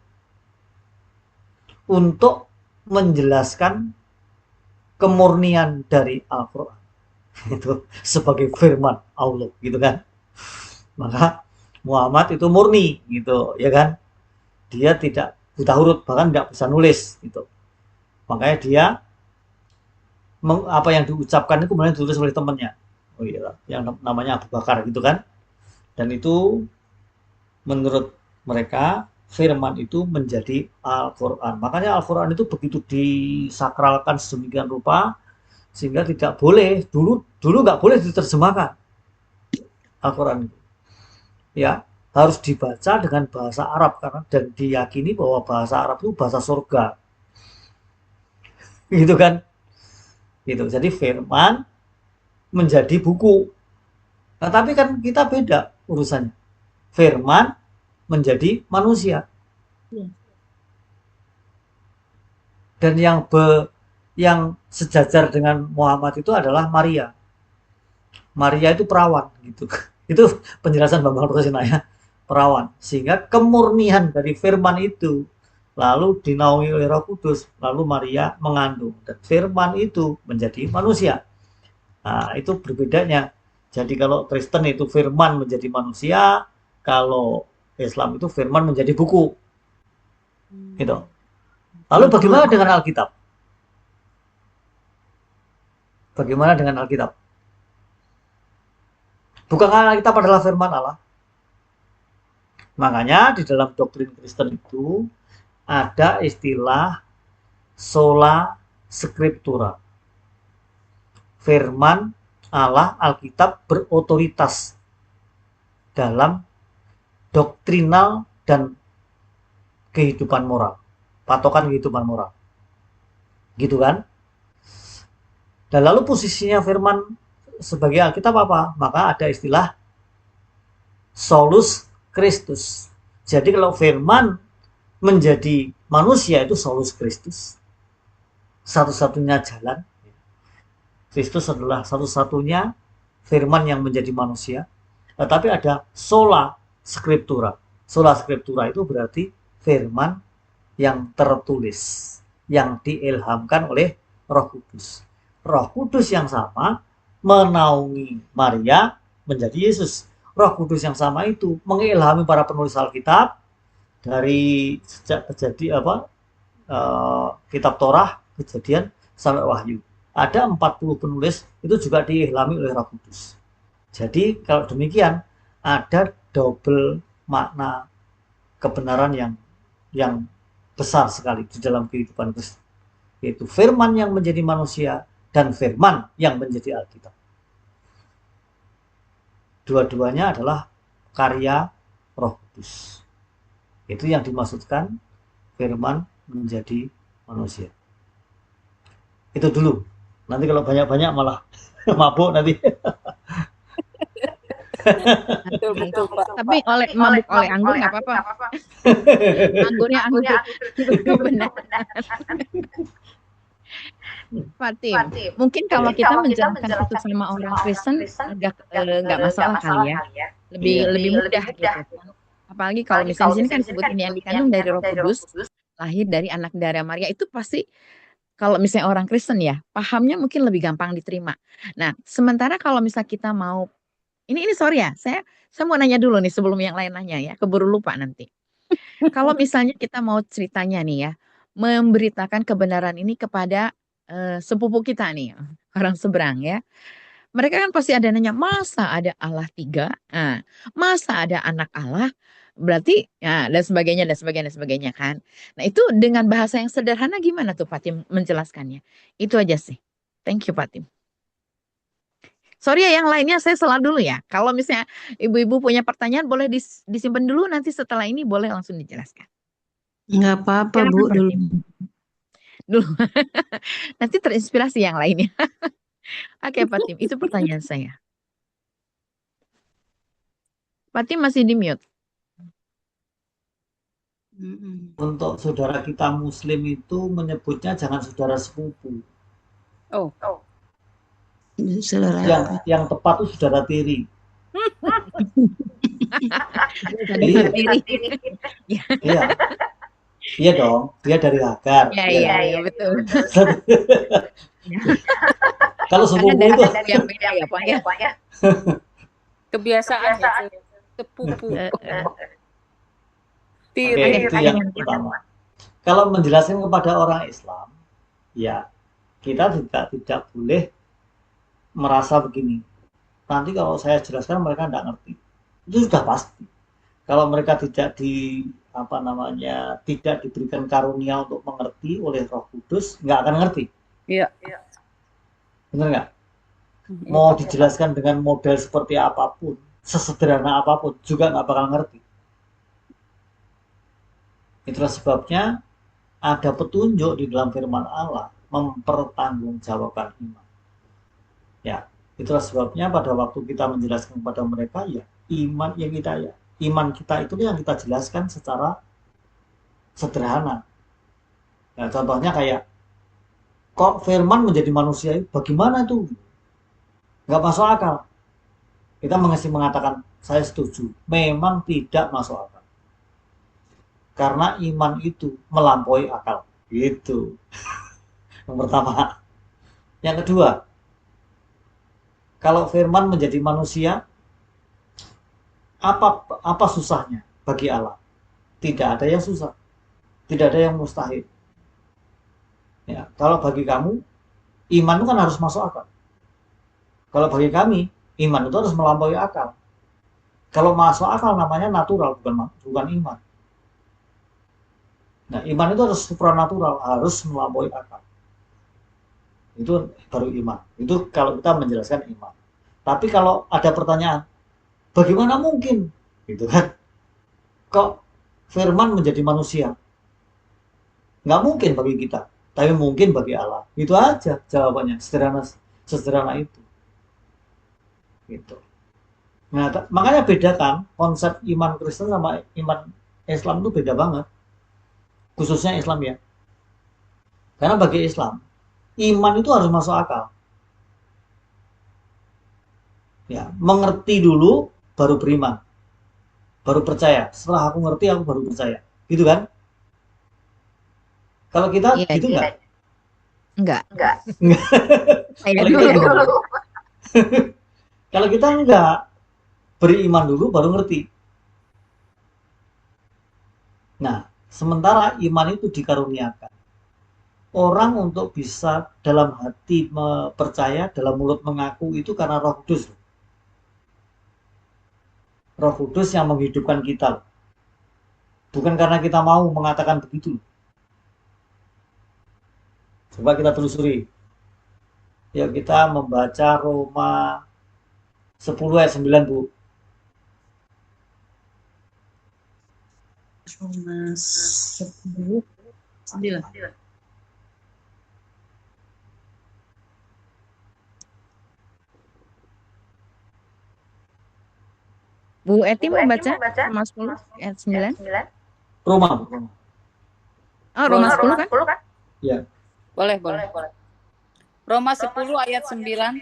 Untuk menjelaskan kemurnian dari Al-Quran. Itu sebagai firman Allah, gitu kan. Maka Muhammad itu murni gitu, ya kan? Dia tidak buta huruf, bahkan nggak bisa nulis gitu. Makanya dia apa yang diucapkan itu kemudian ditulis oleh temannya. Oh iya, yang namanya Abu Bakar gitu kan. Dan itu menurut mereka firman itu menjadi Al-Quran. Makanya Al-Quran itu begitu disakralkan sedemikian rupa sehingga tidak boleh dulu nggak boleh diterjemahkan Al-Quran itu. Ya, harus dibaca dengan bahasa Arab karena dan diyakini bahwa bahasa Arab itu bahasa surga. Gitu kan? Gitu. Jadi firman menjadi buku. Nah, tapi kan kita beda urusannya. Firman menjadi manusia. Dan yang sejajar dengan Muhammad itu adalah Maria. Maria itu perawan gitu. Itu penjelasan Bambang Rukasina, perawan. Sehingga kemurnian dari firman itu lalu dinaungi oleh Roh Kudus, lalu Maria mengandung dan firman itu menjadi manusia. Nah, itu berbedanya. Jadi kalau Kristen itu firman menjadi manusia, kalau Islam itu firman menjadi buku. Gitu. Lalu bagaimana dengan Alkitab? Bagaimana dengan Alkitab? Bukankah Alkitab adalah firman Allah? Makanya di dalam doktrin Kristen itu ada istilah sola scriptura. Firman Allah, Alkitab berotoritas dalam doktrinal dan kehidupan moral. Patokan kehidupan moral. Gitu kan? Dan lalu posisinya firman sebagai Alkitab apa? Maka ada istilah solus Christus. Jadi kalau firman menjadi manusia itu solus Christus. Satu-satunya jalan. Kristus adalah satu-satunya firman yang menjadi manusia. Tetapi ada sola scriptura. Sola scriptura itu berarti firman yang tertulis, yang diilhamkan oleh Roh Kudus. Roh Kudus yang sama menaungi Maria menjadi Yesus. Roh Kudus yang sama itu mengilhami para penulis Alkitab dari sejak kitab Torah, Kejadian sampai Wahyu. Ada 40 penulis itu juga diilhami oleh Roh Kudus. Jadi kalau demikian ada double makna kebenaran yang besar sekali di dalam kehidupan Kristen, yaitu firman yang menjadi manusia dan firman yang menjadi Alkitab. Dua-duanya adalah karya Roh Kudus. Itu yang dimaksudkan firman menjadi manusia. Itu dulu. Nanti kalau banyak-banyak malah mabuk nanti. Betul, Pak. Tapi mabuk oleh anggur nggak apa-apa. Anggurnya anggur benar. Fatim, mungkin kalau kita menjelaskan itu sama orang Kristen agak nggak masalah kali ya, lebih mudah gitu kan. Apalagi kalau misalnya di sini kan sebutin yang dikandung dari Roh Kudus, lahir dari anak darah Maria, itu pasti kalau misalnya orang Kristen ya pahamnya mungkin lebih gampang diterima. Nah, sementara kalau misalnya kita mau ini sorry ya, saya mau nanya dulu nih sebelum yang lain nanya ya, keburu lupa nanti. Kalau misalnya kita mau ceritanya nih ya, memberitakan kebenaran ini kepada sepupu kita nih, orang seberang ya. Mereka kan pasti ada nanya, masa ada Allah 3? Nah, masa ada anak Allah? Berarti ya, dan sebagainya kan. Nah, itu dengan bahasa yang sederhana gimana tuh Fatim menjelaskannya? Itu aja sih. Thank you Fatim. Sorry ya yang lainnya saya salah dulu ya. Kalau misalnya ibu-ibu punya pertanyaan boleh disimpan dulu, nanti setelah ini boleh langsung dijelaskan. Nggak apa-apa, Silakan, Bu, dulu. Fatim. Dulu. Nanti terinspirasi yang lainnya. Oke, Fatim, itu pertanyaan saya. Fatim masih di mute. Untuk saudara kita Muslim itu menyebutnya jangan saudara sepupu. Oh, Saudara. Yang tepat itu saudara tiri. Iya. Iya. Iya dong, dia dari Hagar. Iya, betul. Kalau sepupu Karena itu dari yang beda ya, Pak ya. kebiasaan ya, sepupu. Oke, Tiri. itu yang pertama. kalau menjelaskan kepada orang Islam, ya kita tidak boleh merasa begini. Nanti kalau saya jelaskan mereka tidak ngerti. Itu sudah pasti. Kalau mereka tidak diberikan karunia untuk mengerti oleh Roh Kudus, nggak akan ngerti. Iya. Benar nggak? Mau dijelaskan dengan model seperti apapun, sesederhana apapun, juga nggak bakal ngerti. Itulah sebabnya ada petunjuk di dalam firman Allah mempertanggungjawabkan iman. Ya, itulah sebabnya pada waktu kita menjelaskan kepada mereka, ya iman kita itu yang kita jelaskan secara sederhana. Ya, contohnya kayak kok firman menjadi manusia itu bagaimana tuh? Nggak masuk akal. Kita masih mengatakan saya setuju, memang tidak masuk akal. Karena iman itu melampaui akal. Gitu. Yang pertama. Yang kedua, kalau firman menjadi manusia, apa susahnya bagi Allah? Tidak ada yang susah. Tidak ada yang mustahil. Ya, kalau bagi kamu, iman itu kan harus masuk akal. Kalau bagi kami, iman itu harus melampaui akal. Kalau masuk akal namanya natural, bukan iman. Nah, iman itu harus supranatural, harus melampaui akal. Itu baru iman. Itu kalau kita menjelaskan iman. Tapi kalau ada pertanyaan, bagaimana mungkin? Gitu kan? Kok firman menjadi manusia? Nggak mungkin bagi kita, tapi mungkin bagi Allah. Itu aja jawabannya, sederhana itu. Gitu. Nah, makanya bedakan konsep iman Kristen sama iman Islam itu beda banget. Khususnya Islam ya. Karena bagi Islam, iman itu harus masuk akal. Ya, mengerti dulu baru beriman. Baru percaya. Setelah aku ngerti aku baru percaya. Gitu kan? Kalau kita Iya, gitu nggak? enggak. Saya Kalau dulu. kita dulu. Kalau kita enggak, beriman dulu baru ngerti. Nah, sementara iman itu dikaruniakan. Orang untuk bisa dalam hati percaya, dalam mulut mengaku itu karena Roh Kudus. Roh Kudus yang menghidupkan kita. Bukan karena kita mau mengatakan begitu. Coba kita telusuri. Yuk kita membaca Roma 10 ayat 9, Bu. Roma 10, 9. Bu Eti mau baca Roma 10 ayat 9? Roma. Oh, Roma 10 kan? Ya. Boleh. Roma 10 ayat 9.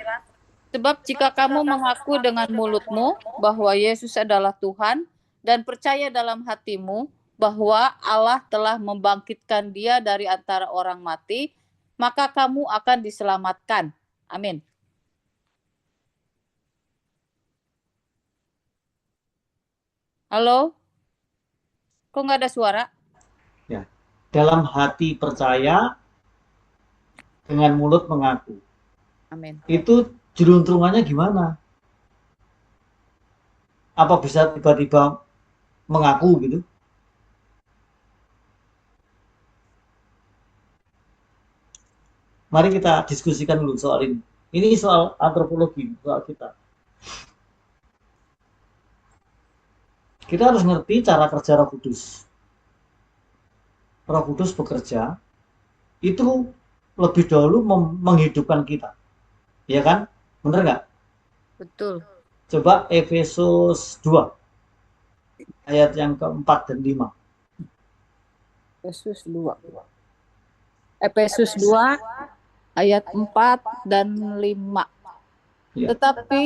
Sebab jika kamu mengaku dengan mulutmu bahwa Yesus adalah Tuhan dan percaya dalam hatimu bahwa Allah telah membangkitkan Dia dari antara orang mati, maka kamu akan diselamatkan. Amin. Halo? Kok nggak ada suara? Ya. Dalam hati percaya, dengan mulut mengaku. Amin. Itu jeluntrungannya gimana? Apa bisa tiba-tiba mengaku gitu? Mari kita diskusikan dulu soal ini. Ini soal antropologi, soal kita. Kita harus ngerti cara kerja Roh Kudus. Roh Kudus bekerja itu lebih dahulu menghidupkan kita. Ya kan? Bener nggak? Betul. Coba Efesus 2 ayat yang keempat dan 5. Efesus 2 ayat 4 dan 5. Ya. Tetapi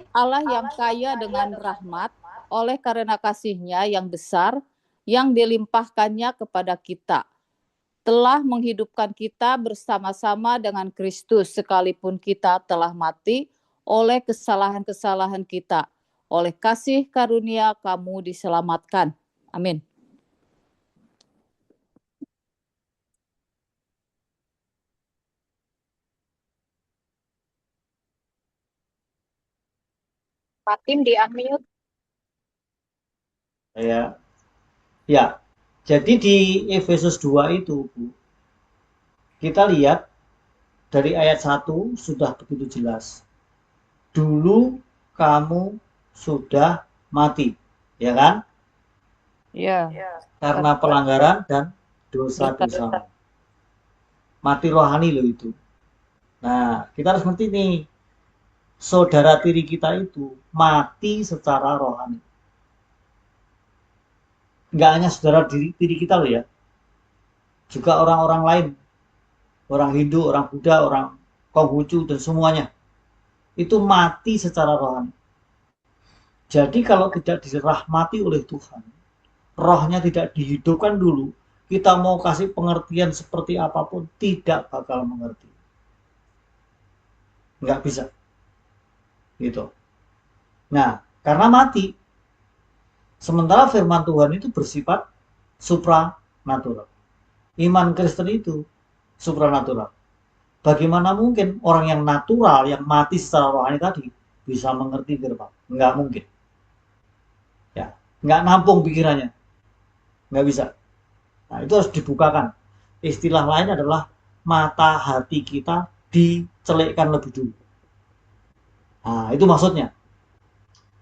Allah yang kaya dengan rahmat oleh karena kasih-Nya yang besar yang dilimpahkannya kepada kita, telah menghidupkan kita bersama-sama dengan Kristus sekalipun kita telah mati oleh kesalahan-kesalahan kita. Oleh kasih karunia kamu diselamatkan. Amin. Pak Tim di unmute. Ya, jadi di Efesus 2 itu, Bu, kita lihat dari ayat 1 sudah begitu jelas. Dulu kamu sudah mati, ya kan? Ya, Karena pelanggaran dan dosa-dosa. Mati rohani loh itu. Nah, kita harus ngerti nih, saudara tiri kita itu mati secara rohani. Nggak hanya saudara tiri kita loh ya, juga orang-orang lain, orang Hindu, orang Buddha, orang Konghucu, dan semuanya itu mati secara rohani. Jadi kalau tidak dirahmati oleh Tuhan, rohnya tidak dihidupkan dulu, kita mau kasih pengertian seperti apapun, tidak bakal mengerti. Nggak bisa. Gitu. Nah, karena mati. Sementara firman Tuhan itu bersifat supranatural. Iman Kristen itu supranatural. Bagaimana mungkin orang yang natural, yang mati secara rohani tadi, bisa mengerti firman? Nggak mungkin. Ya, nggak nampung pikirannya. Nggak bisa. Nah, itu harus dibukakan. Istilah lain adalah mata hati kita dicelikkan lebih dulu. Nah, itu maksudnya.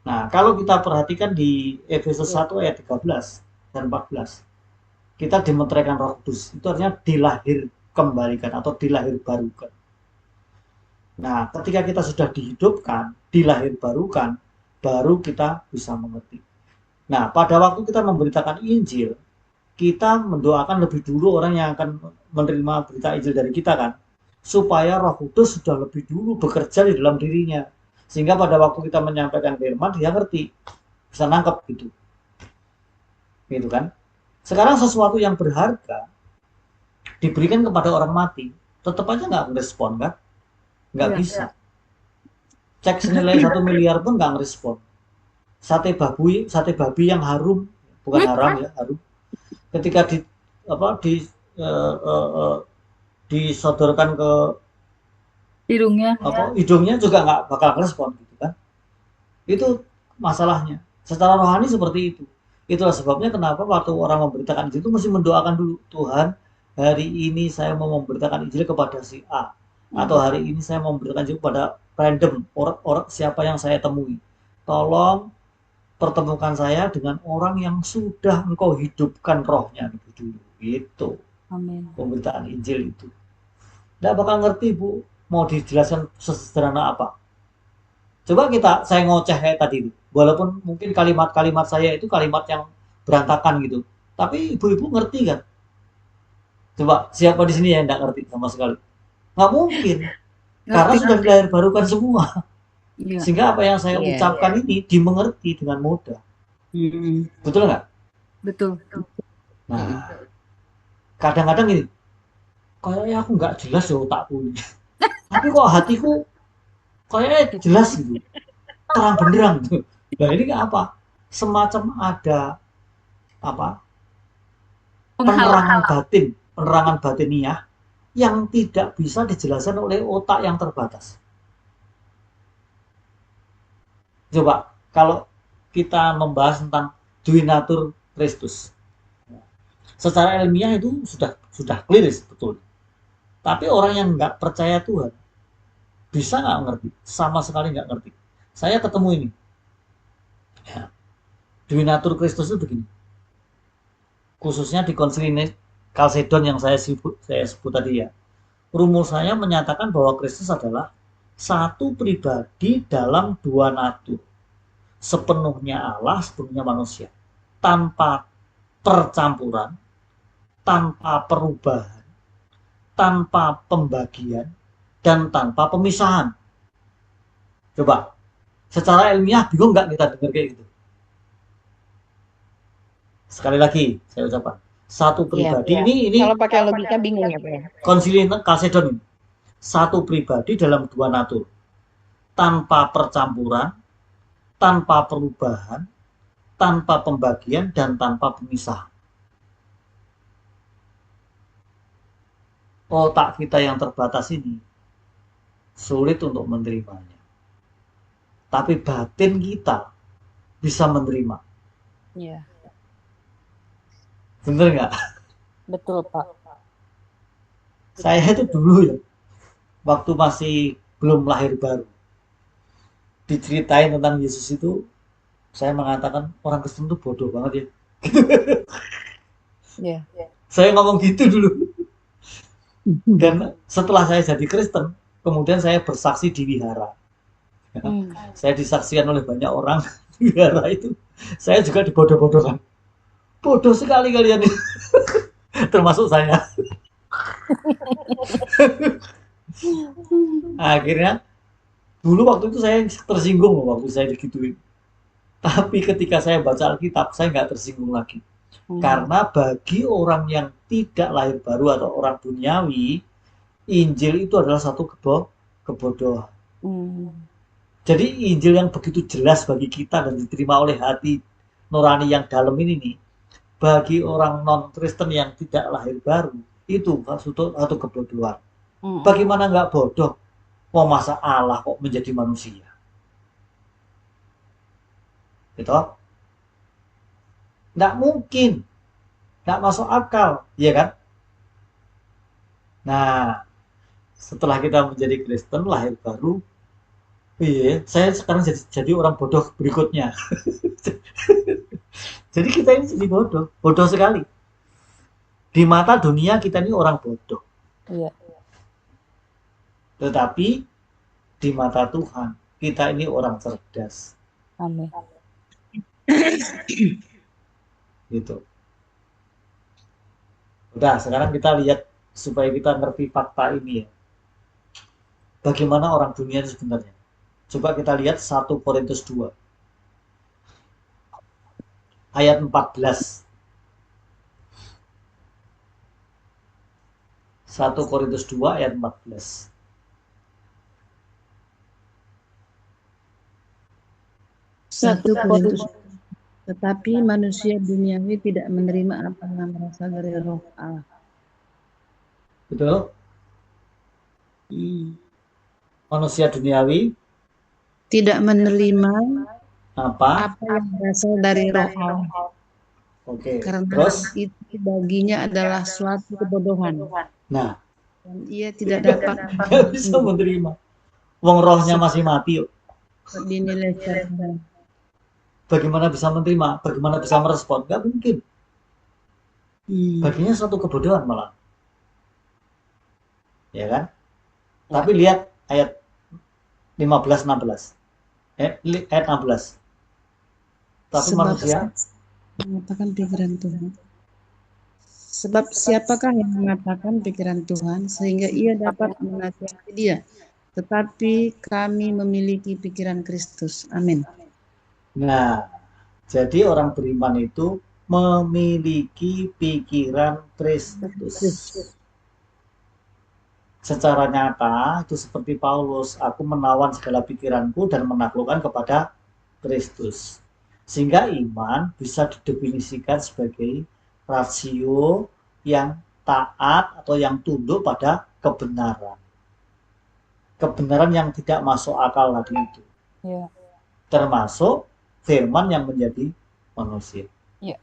Nah, kalau kita perhatikan di Efesus 1 ayat 13 dan 14, kita dimeteraikan Roh Kudus. Itu artinya dilahir kembalikan atau dilahir barukan. Nah, ketika kita sudah dihidupkan, dilahir barukan, baru kita bisa mengerti. Nah, pada waktu kita memberitakan Injil, kita mendoakan lebih dulu orang yang akan menerima berita Injil dari kita kan, supaya Roh Kudus sudah lebih dulu bekerja di dalam dirinya. Sehingga pada waktu kita menyampaikan firman, dia ngerti, bisa nangkep gitu. Gitu kan. Sekarang sesuatu yang berharga diberikan kepada orang mati, tetap aja nggak merespon kan? Nggak bisa. Cek senilai 1 miliar pun nggak merespon. Sate babi yang harum, bukan haram ya, harum. Ketika disodorkan ke hidungnya juga nggak bakal respon gitu kan. Itu masalahnya. Secara rohani seperti itu. Itulah sebabnya kenapa waktu orang memberitakan Injil itu mesti mendoakan dulu, Tuhan, hari ini saya mau memberitakan Injil kepada si A, atau hari ini saya mau memberitakan Injil kepada random orang siapa yang saya temui. Tolong pertemukan saya dengan orang yang sudah engkau hidupkan rohnya lebih dulu. Itu Amin. pemberitaan Injil itu. Nggak bakal ngerti, Bu, mau dijelaskan sesederhana apa. Coba saya ngoceh kayak tadi, walaupun mungkin kalimat-kalimat saya itu kalimat yang berantakan gitu, tapi ibu-ibu ngerti kan? Coba siapa di sini yang nggak ngerti sama sekali? Nggak mungkin, karena sudah dilahir barukan semua. Iya. Sehingga apa yang saya ucapkan ini dimengerti dengan mudah. Betul nggak? Betul. Nah, kadang-kadang gini, kayaknya aku nggak jelas ya otakku ini. Tapi kok hatiku kayaknya jelas gitu, terang benderang gitu. Nah ini apa? Semacam ada apa? Penerangan batiniah yang tidak bisa dijelaskan oleh otak yang terbatas. Coba kalau kita membahas tentang Duinatur Christus, secara ilmiah itu sudah clear betul. Tapi orang yang nggak percaya Tuhan bisa nggak ngerti, sama sekali nggak ngerti. Saya ketemu ini, ya, Duinatur Christus itu begini, khususnya di Konsili Kalsedon yang saya sebut tadi ya. Rumusnya menyatakan bahwa Kristus adalah satu pribadi dalam dua natur, sepenuhnya Allah, sepenuhnya manusia, tanpa percampuran, tanpa perubahan, tanpa pembagian, dan tanpa pemisahan. Coba, secara ilmiah bingung nggak kita dengar kayak gitu? Sekali lagi saya ucapkan, satu pribadi ini kalau pakai logika bingung ya Pak ya. Konsili Kalsedon, satu pribadi dalam dua natur, tanpa percampuran, tanpa perubahan, tanpa pembagian, dan tanpa pemisahan. Otak kita yang terbatas ini sulit untuk menerimanya. tapi batin kita bisa menerima. Iya, Bener nggak? betul Pak. Saya itu dulu ya, waktu masih belum lahir baru, diceritain tentang Yesus itu, saya mengatakan orang Kristen itu bodoh banget ya. Iya. Saya ngomong gitu dulu. Dan setelah saya jadi Kristen, kemudian saya bersaksi di wihara. Hmm. Saya disaksikan oleh banyak orang di wihara itu. Saya juga dibodoh-bodohkan. Bodoh sekali kalian ini. Termasuk saya. Akhirnya, dulu waktu itu saya tersinggung loh waktu saya digituin. Tapi ketika saya baca Alkitab, saya nggak tersinggung lagi. Karena bagi orang yang tidak lahir baru atau orang duniawi, Injil itu adalah satu kebodohan. Jadi Injil yang begitu jelas bagi kita dan diterima oleh hati nurani yang dalam ini nih, bagi orang non-Kristen yang tidak lahir baru, itu satu kebodohan. Bagaimana nggak bodoh? Mau masa Allah kok menjadi manusia? Gitu? Nggak mungkin. Nggak masuk akal. Iya kan? Nah, setelah kita menjadi Kristen, lahir baru, iya, saya sekarang jadi orang bodoh berikutnya. Jadi kita ini jadi bodoh. Bodoh sekali. Di mata dunia kita ini orang bodoh. Iya. Tetapi di mata Tuhan, kita ini orang cerdas. Amin. Gitu. Udah, sekarang kita lihat supaya kita ngerti fakta ini ya. Bagaimana orang dunia itu sebenarnya. Coba kita lihat 1 Korintus 2. Ayat 14. 1 Korintus 2 ayat 14. Satu Korintus. Tetapi manusia duniawi tidak menerima apa yang berasal dari roh Allah. Betul? Manusia duniawi Tidak menerima apa? yang berasal dari roh Allah. Oke. Karena Terus? itu baginya adalah suatu kebodohan. Nah, Dan ia tidak dapat nggak bisa menerima. Wong rohnya masih mati yuk. dinilai secara rendah. Bagaimana bisa menerima? Bagaimana bisa merespon? Nggak mungkin. Baginya suatu kebodohan malah. Ya kan? Tapi lihat ayat 15-16. Ayat 16. Tapi Sebab manusia mengatakan pikiran Tuhan. Sebab siapakah yang mengatakan pikiran Tuhan sehingga ia dapat menasihati dia? Tetapi kami memiliki pikiran Kristus. Amin. Nah, jadi orang beriman itu memiliki pikiran Kristus. Secara nyata itu seperti Paulus, aku menawan segala pikiranku dan menaklukkan kepada Kristus. Sehingga iman bisa didefinisikan sebagai rasio yang taat atau yang tunduk pada kebenaran. Kebenaran yang tidak masuk akal tadi itu. Iya. Termasuk firman yang menjadi manusia. Iya.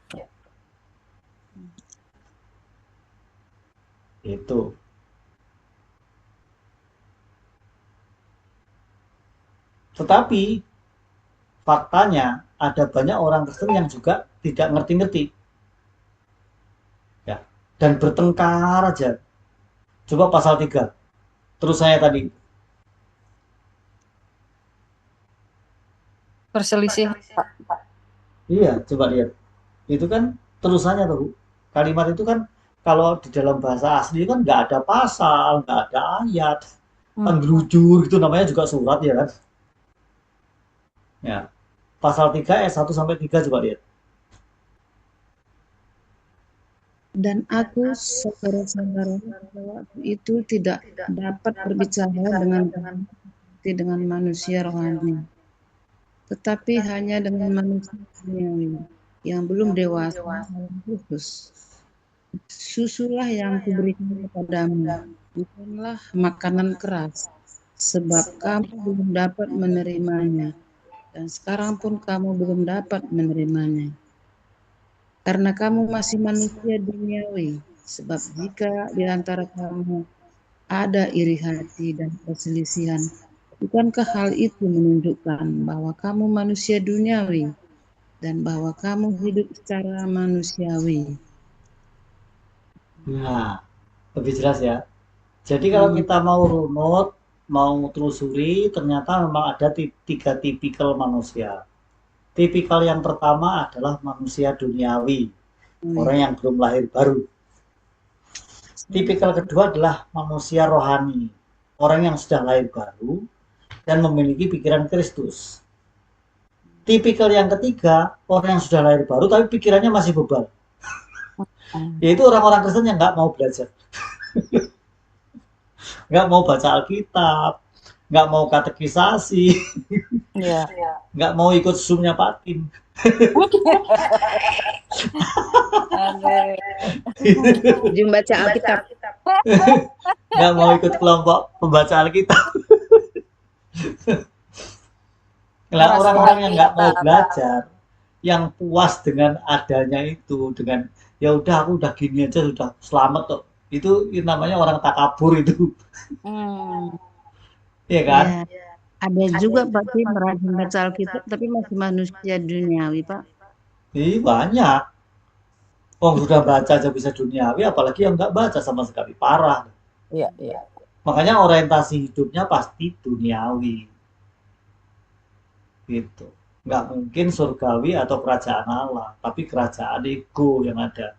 Itu. Tetapi faktanya ada banyak orang Kristen yang juga tidak ngerti-ngerti. Ya, dan bertengkar aja. Coba pasal 3. Terus saya tadi. Perselisihan. Iya, coba lihat. Itu kan terusannya tuh. Kalimat itu kan kalau di dalam bahasa asli kan nggak ada pasal, nggak ada ayat. Kan gelujur gitu namanya juga surat ya kan. Ya. Pasal 3 ayat 1 sampai 3 coba lihat. Dan aku, saudara-saudara, pada waktu itu tidak dapat berbicara dengan manusia rohani, tetapi hanya dengan manusia duniawi yang belum dewasa dalam Kristus. Susulah yang kuberikan kepadamu, bukanlah makanan keras, sebab kamu belum dapat menerimanya. dan sekarang pun kamu belum dapat menerimanya. Karena kamu masih manusia duniawi, sebab jika di antara kamu ada iri hati dan perselisihan, bukankah hal itu menunjukkan bahwa kamu manusia duniawi dan bahwa kamu hidup secara manusiawi? Nah, lebih jelas ya. Jadi kalau kita mau runut, mau telusuri, ternyata memang ada tiga tipikal manusia. Tipikal yang pertama adalah manusia duniawi, orang yang belum lahir baru. Tipikal kedua adalah manusia rohani, orang yang sudah lahir baru dan memiliki pikiran Kristus. Tipikal yang ketiga, orang yang sudah lahir baru tapi pikirannya masih bebal. Yaitu orang-orang Kristen yang nggak mau belajar. Nggak mau baca Alkitab, nggak mau katekisasi, Iya. nggak mau ikut Zoom-nya Pak Tim. Amin. Jum baca Alkitab. Nggak mau ikut kelompok pembaca Alkitab. Nah, orang-orang yang nggak mau belajar, yang puas dengan adanya itu, dengan ya udah aku udah gini aja sudah selamat kok. Itu namanya orang takabur itu, ya kan? Ya, ada juga Pak Tim rajin baca Alkitab tapi masih manusia duniawi Pak. Banyak. Oh sudah baca aja bisa duniawi, apalagi yang nggak baca sama sekali, parah. Iya, iya. Makanya orientasi hidupnya pasti duniawi, gitu. Nggak mungkin surgawi atau kerajaan Allah, tapi kerajaan ego yang ada,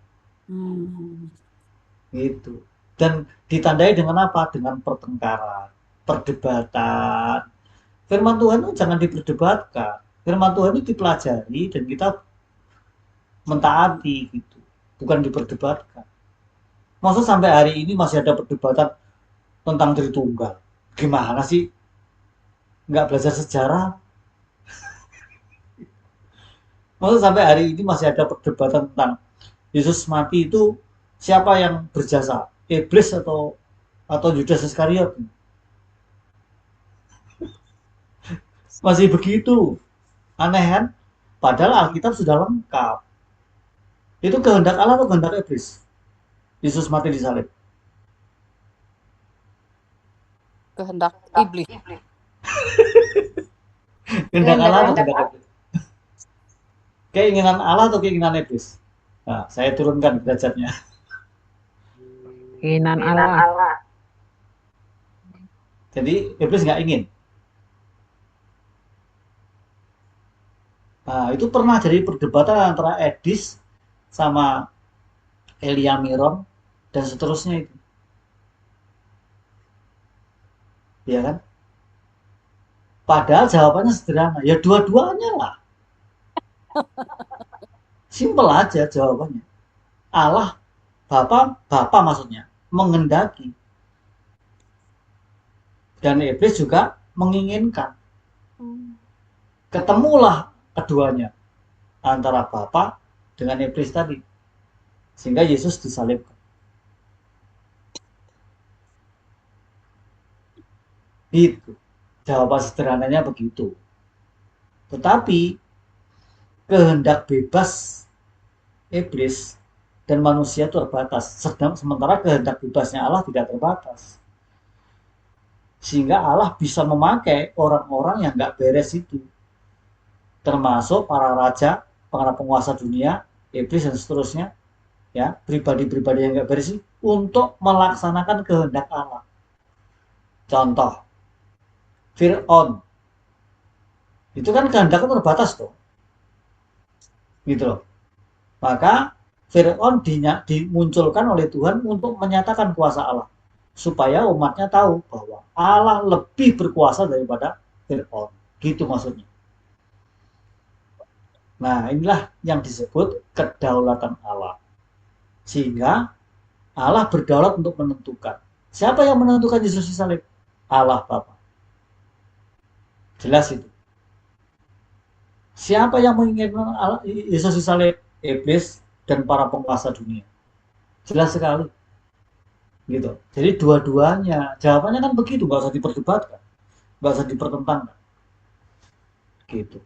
gitu. Dan ditandai dengan apa? Dengan pertengkaran, perdebatan. Firman Tuhan itu jangan diperdebatkan. Firman Tuhan itu dipelajari dan kita mentaati, gitu. Bukan diperdebatkan. Maksud sampai hari ini masih ada perdebatan tentang Tritunggal. Gimana sih? Nggak belajar sejarah? Maksud sampai hari ini masih ada perdebatan tentang Yesus mati itu siapa yang berjasa? Iblis atau Yudas Iskariot? Masih begitu. Aneh kan? Padahal Alkitab sudah lengkap. Itu kehendak Allah atau kehendak iblis? Yesus mati di salib. Kehendak iblis. Kehendak Allah atau kehendak iblis? Keinginan Allah atau keinginan iblis? Nah, saya turunkan derajatnya. Keinginan Allah. Jadi iblis nggak ingin. Nah, itu pernah jadi perdebatan antara Edis sama Elia Miron dan seterusnya itu. Ya kan? Padahal jawabannya sederhana. Ya dua-duanya lah. Simpel aja jawabannya. Allah, Bapa maksudnya, menghendaki. Dan iblis juga menginginkan. Ketemulah keduanya antara Bapa dengan iblis tadi. Sehingga Yesus disalibkan. Itu. Jawaban sederhananya begitu. Tetapi kehendak bebas iblis dan manusia terbatas. Sementara kehendak bebasnya Allah tidak terbatas. Sehingga Allah bisa memakai orang-orang yang nggak beres itu. Termasuk para raja, para penguasa dunia, iblis dan seterusnya. Ya, pribadi-pribadi yang nggak beres untuk melaksanakan kehendak Allah. Contoh, Fir'aun. Itu kan kehendaknya terbatas tuh. Gitu loh. Maka Fir'aun dimunculkan oleh Tuhan untuk menyatakan kuasa Allah. Supaya umatnya tahu bahwa Allah lebih berkuasa daripada Fir'aun. Gitu maksudnya. Nah, inilah yang disebut kedaulatan Allah. Sehingga Allah berdaulat untuk menentukan. Siapa yang menentukan Yesus disalib? Allah Bapa. Jelas itu. Siapa yang menginginkan Yesus disalib? Iblis dan para penguasa dunia. Jelas sekali. Gitu. Jadi dua-duanya. Jawabannya kan begitu, nggak usah diperdebatkan, nggak usah dipertentangkan. gitu.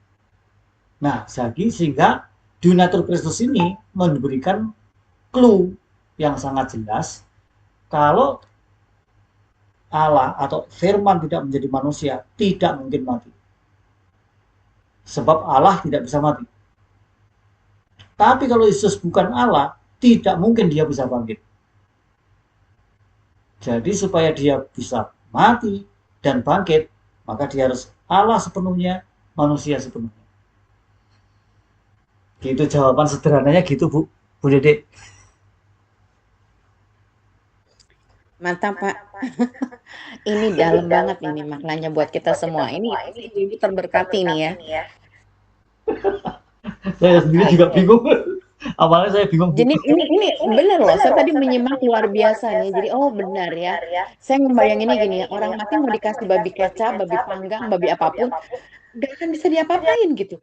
Nah, sehingga Donatur Kristus ini memberikan clue yang sangat jelas kalau Allah atau firman tidak menjadi manusia tidak mungkin mati. Sebab Allah tidak bisa mati. Tapi kalau Yesus bukan Allah, tidak mungkin dia bisa bangkit. Jadi supaya dia bisa mati dan bangkit, maka dia harus Allah sepenuhnya, manusia sepenuhnya. Gitu jawaban sederhananya gitu, Bu Dede. Mantap, Pak. Ini dalam banget ini maknanya buat kita semua. Ini pasti ibu terberkati nih ya. Saya sendiri juga bingung. Awalnya saya bingung. Jadi ini benar loh. Saya tadi menyimak luar biasa nih. Jadi benar ya. Saya ngebayanginnya gini ya. Orang mati mau dikasih babi kecap, babi panggang, babi apapun, gak akan bisa diapa-apain gitu.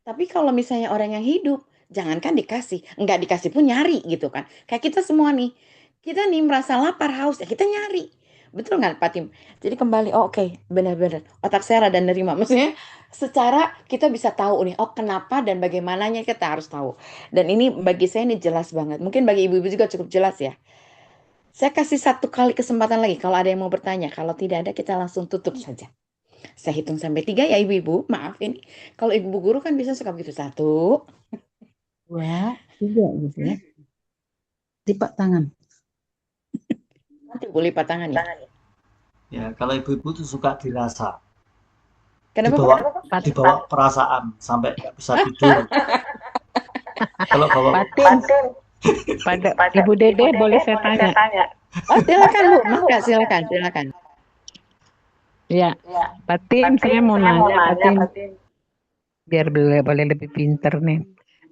Tapi kalau misalnya orang yang hidup, jangankan dikasih, nggak dikasih pun nyari gitu kan. Kayak kita semua nih. Kita nih merasa lapar, haus, ya kita nyari. Betul nggak Pak Tim? Jadi kembali, oke, benar-benar. Otak saya rada nerima. Maksudnya secara kita bisa tahu nih, kenapa dan bagaimananya kita harus tahu. Dan ini bagi saya ini jelas banget. Mungkin bagi ibu-ibu juga cukup jelas ya. Saya kasih satu kali kesempatan lagi kalau ada yang mau bertanya. Kalau tidak ada, kita langsung tutup saja. Saya hitung sampai 3 ya ibu-ibu. Maaf ini. Kalau ibu guru kan bisa suka begitu. 1, 2, 3 gitu ya. Lipat tangan. nanti boleh lipat tangan ya. Ya, kalau ibu-ibu tuh suka dirasa, Kenapa Pak? dibawa perasaan sampai nggak bisa tidur. Kalau bawa Patin, pada Ibu Dede boleh saya tanya? Oh silakan Bu, mangga silakan. Ya, Patin, saya mau nanya, Patin, biar boleh lebih pinter nih.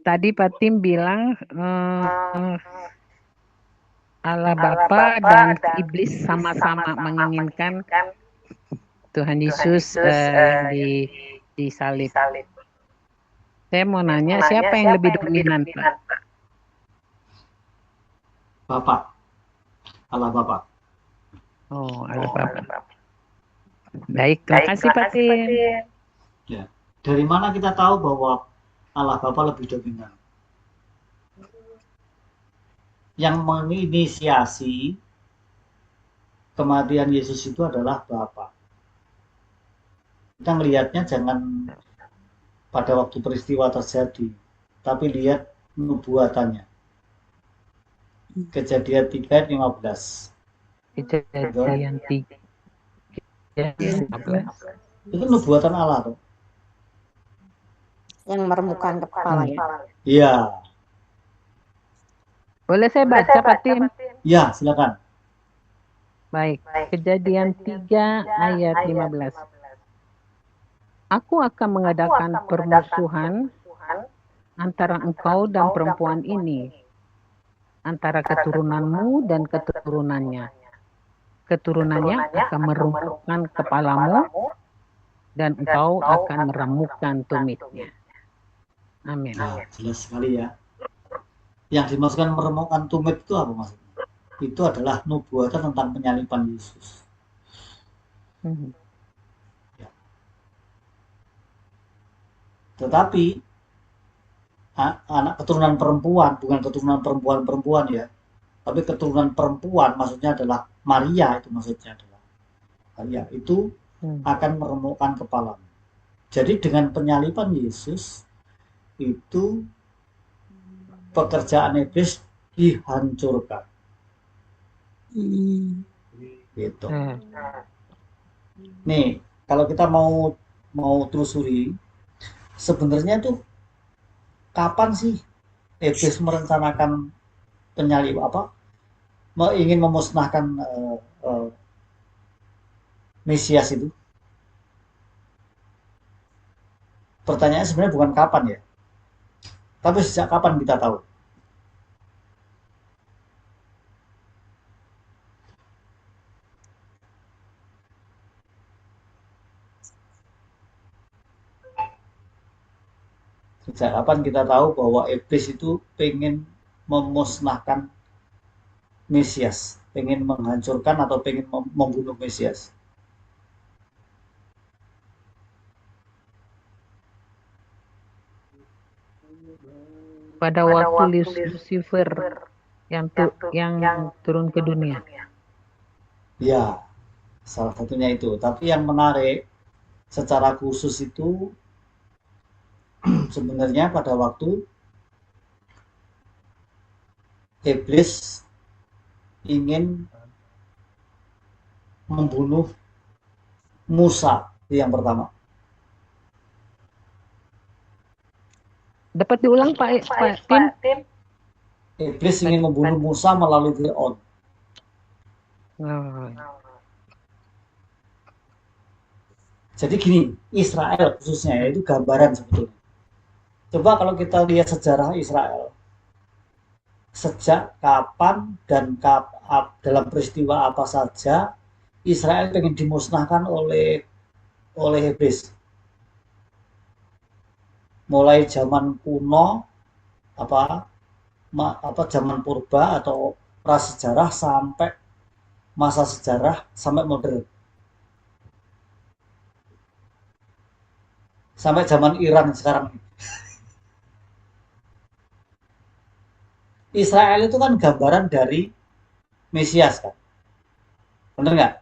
Tadi Patin bilang Allah Bapa dan iblis sama-sama menginginkan Tuhan Yesus disalib. Saya mau nanya, siapa yang lebih dominan, Pak? Bapak, Allah Bapak. Oh, Allah Bapa. Baik, terima kasih Patin. Ya. Dari mana kita tahu bahwa Allah Bapa lebih dominan? Yang menginisiasi kematian Yesus itu adalah Bapa. Kita melihatnya jangan pada waktu peristiwa terjadi, tapi lihat nubuatannya. Kejadian 3 ayat 15. Kejadian 3 ayat 15. Itu nubuatan Allah tuh. Yang meremukkan kepala ya. Iya. Boleh saya baca, Patin? Ya, silakan. Baik, Kejadian 3 ayat 15. Aku akan mengadakan permusuhan antara engkau dan perempuan ini, antara keturunanmu dan keturunannya. Keturunannya akan meremukkan kepalamu, dan engkau akan meremukkan tumitnya. Amin. Nah, jelas sekali ya. Yang dimaksudkan meremukkan tumit itu apa maksudnya? Itu adalah nubuatan tentang penyaliban Yesus. Ya. Tetapi anak keturunan perempuan, bukan keturunan perempuan ya, tapi keturunan perempuan maksudnya adalah Maria, itu maksudnya adalah Maria itu akan meremukkan kepalamu. Jadi dengan penyaliban Yesus itu pekerjaan iblis dihancurkan. Gitu. Nih, kalau kita mau telusuri, sebenarnya tuh kapan sih iblis merencanakan penyalib ingin memusnahkan Mesias itu? Pertanyaannya sebenarnya bukan kapan ya, tapi sejak kapan kita tahu? Sejak kapan kita tahu bahwa iblis itu pengen memusnahkan Mesias, pengen menghancurkan atau pengen membunuh Mesias? pada waktu Lucifer yang turun ke dunia. Ya, salah satunya itu. Tapi yang menarik secara khusus itu sebenarnya pada waktu iblis ingin membunuh Musa, itu yang pertama. Dapat diulang Pak Tim? Iblis ingin membunuh Musa melalui Fir'aun. Oh, Jadi gini, Israel khususnya ya, itu gambaran sebetulnya. Coba kalau kita lihat sejarah Israel, sejak kapan dan dalam peristiwa apa saja Israel ingin dimusnahkan oleh iblis. Mulai zaman kuno, zaman purba atau prasejarah sampai masa sejarah sampai modern. Sampai zaman Iran sekarang. Israel itu kan gambaran dari Mesias kan. Bener nggak?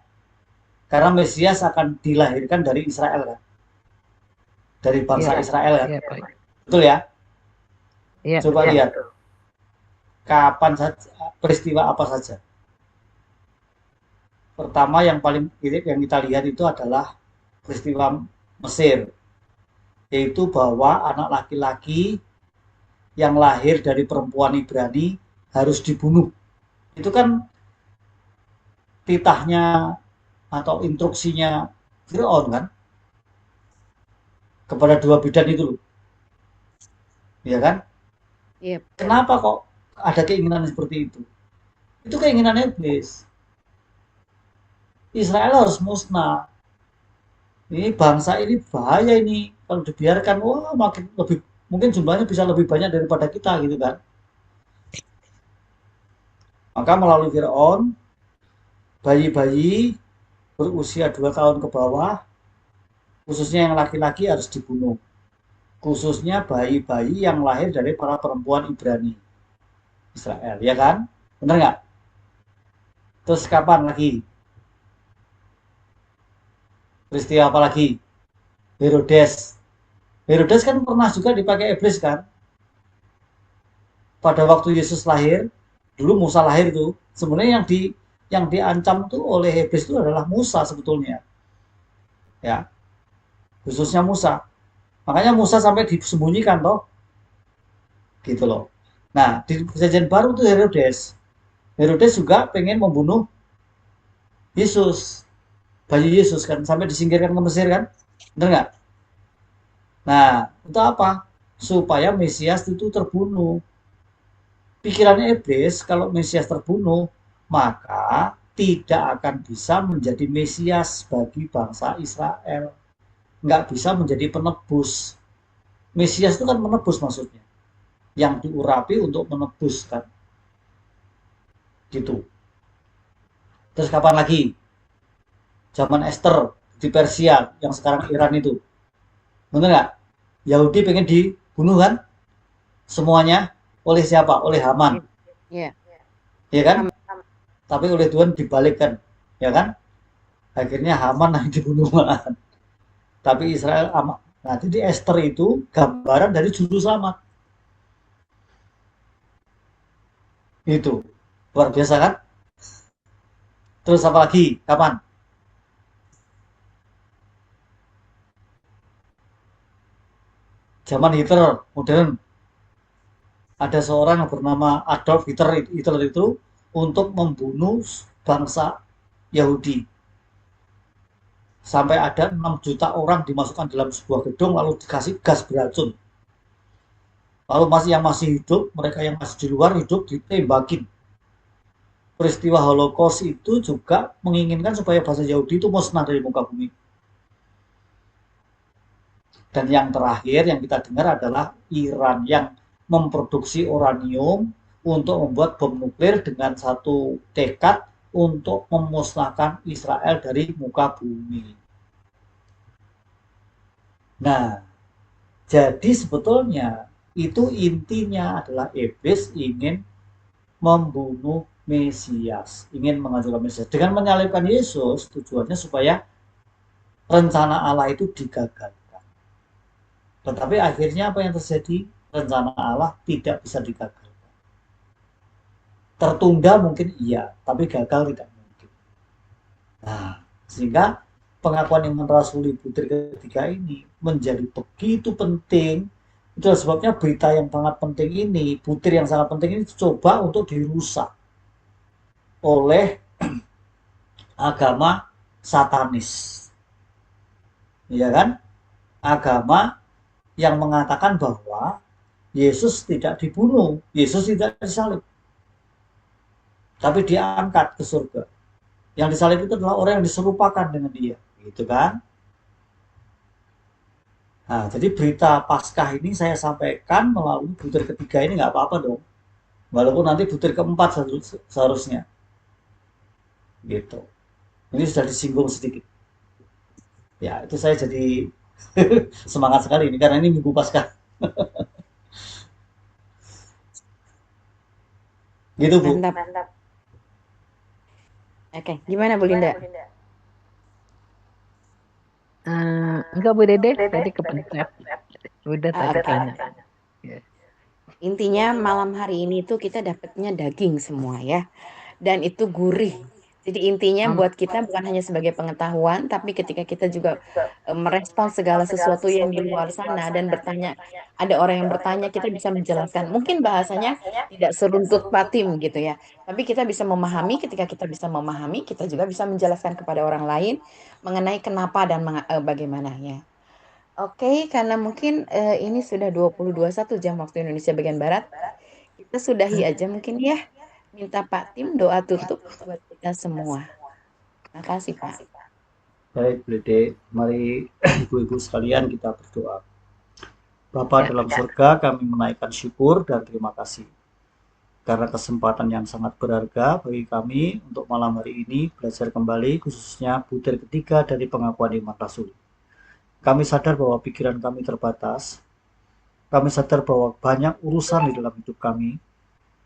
Karena Mesias akan dilahirkan dari Israel kan. Dari bangsa Israel kan. iya, Pak. Betul ya? Iya. Coba lihat. Kapan saja, peristiwa apa saja. Pertama yang paling yang kita lihat itu adalah peristiwa Mesir. Yaitu bahwa anak laki-laki yang lahir dari perempuan Ibrani harus dibunuh. Itu kan titahnya atau instruksinya Fir'aun kan kepada dua bidan itu loh. Ya kan? Iya. Kenapa kok ada keinginan seperti itu? Itu keinginan iblis. Israel harus musnah. Ini bangsa ini bahaya ini. Kalau dibiarkan, wah makin lebih, mungkin jumlahnya bisa lebih banyak daripada kita gitu kan. Maka melalui Fir'aun, bayi-bayi berusia 2 tahun ke bawah, khususnya yang laki-laki harus dibunuh. Khususnya bayi-bayi yang lahir dari para perempuan Ibrani Israel, ya kan? Bener nggak? Terus kapan lagi? Peristiwa apa lagi? Herodes. Herodes kan pernah juga dipakai iblis kan? Pada waktu Yesus lahir, dulu Musa lahir tuh, sebenarnya yang diancam tuh oleh iblis itu adalah Musa sebetulnya. Ya. Khususnya Musa. Makanya Musa sampai disembunyikan toh. Gitu loh. Nah, di perjanjian baru tuh Herodes. Herodes juga pengen membunuh Yesus. Bayi Yesus kan sampai disingkirkan ke Mesir kan? Benar nggak? Nah, untuk apa? Supaya Mesias itu terbunuh. Pikirannya iblis, kalau Mesias terbunuh, maka tidak akan bisa menjadi Mesias bagi bangsa Israel. Nggak bisa menjadi penebus. Mesias itu kan menebus maksudnya. Yang diurapi untuk menebus kan. Gitu. Terus kapan lagi? Zaman Esther di Persia, yang sekarang Iran itu. Benar nggak? Yahudi pengen dibunuh kan? Semuanya oleh siapa? Oleh Haman. Iya. Ya kan? Tapi oleh Tuhan dibalikkan. Ya kan? Akhirnya Haman yang dibunuh. Tapi Israel aman. Nah, jadi Esther itu gambaran dari juru selamat. Itu. Luar biasa kan? Terus apa lagi? Kapan? Zaman Hitler modern. Ada seorang yang bernama Adolf Hitler itu untuk membunuh bangsa Yahudi. Sampai ada 6 juta orang dimasukkan dalam sebuah gedung lalu dikasih gas beracun. Lalu yang masih hidup, mereka yang masih di luar hidup ditembakin. Peristiwa Holocaust itu juga menginginkan supaya bangsa Yahudi itu musnah dari muka bumi. Dan yang terakhir yang kita dengar adalah Iran yang memproduksi uranium untuk membuat bom nuklir dengan satu tekad untuk memusnahkan Israel dari muka bumi. Nah, jadi sebetulnya Itu intinya adalah iblis ingin membunuh Mesias, ingin menghancurkan Mesias. Dengan menyalibkan Yesus, tujuannya supaya rencana Allah itu digagalkan. Tetapi akhirnya apa yang terjadi? Rencana Allah tidak bisa digagalkan. Tertunda mungkin iya, tapi gagal tidak mungkin. Nah, sehingga pengakuan iman rasuli butir ketiga ini menjadi begitu penting. Itulah sebabnya berita yang sangat penting ini, butir yang sangat penting ini coba untuk dirusak oleh agama satanis. Ya kan? Agama yang mengatakan bahwa Yesus tidak dibunuh, Yesus tidak disalib, tapi diangkat ke surga. Yang disalib itu adalah orang yang diserupakan dengan dia, gitu kan? Nah, jadi berita Paskah ini saya sampaikan melalui butir ketiga ini nggak apa-apa dong. Walaupun nanti butir keempat seharusnya. Gitu. Ini sudah disinggung sedikit. Ya, itu saya jadi semangat sekali ini karena ini Minggu Paskah. Gitu, Bu. Mantap. Oke, gimana Bu Linda? Enggak Bu Dede, tadi kepencet. Udah tadi Oke. tanya. Ya. Intinya malam hari ini tuh kita dapatnya daging semua ya. Dan itu gurih. Jadi intinya buat kita bukan hanya sebagai pengetahuan, tapi ketika kita juga merespons segala sesuatu yang di luar sana dan bertanya, ada orang yang bertanya, kita bisa menjelaskan. Mungkin bahasanya tidak seruntut Patim gitu ya. Tapi kita bisa memahami, ketika kita bisa memahami, kita juga bisa menjelaskan kepada orang lain mengenai kenapa dan bagaimananya. Oke, karena mungkin ini sudah 20.21 jam waktu Indonesia bagian Barat. Kita sudahi aja mungkin ya. Minta Pak Tim doa tutup buat kita semua. Makasih Pak. Baik, Dede. Mari ibu-ibu sekalian kita berdoa. Bapa dalam surga, kami menaikkan syukur dan terima kasih karena kesempatan yang sangat berharga bagi kami untuk malam hari ini belajar kembali khususnya butir ketiga dari pengakuan iman rasuli. Kami sadar bahwa pikiran kami terbatas. Kami sadar bahwa banyak urusan di dalam hidup kami.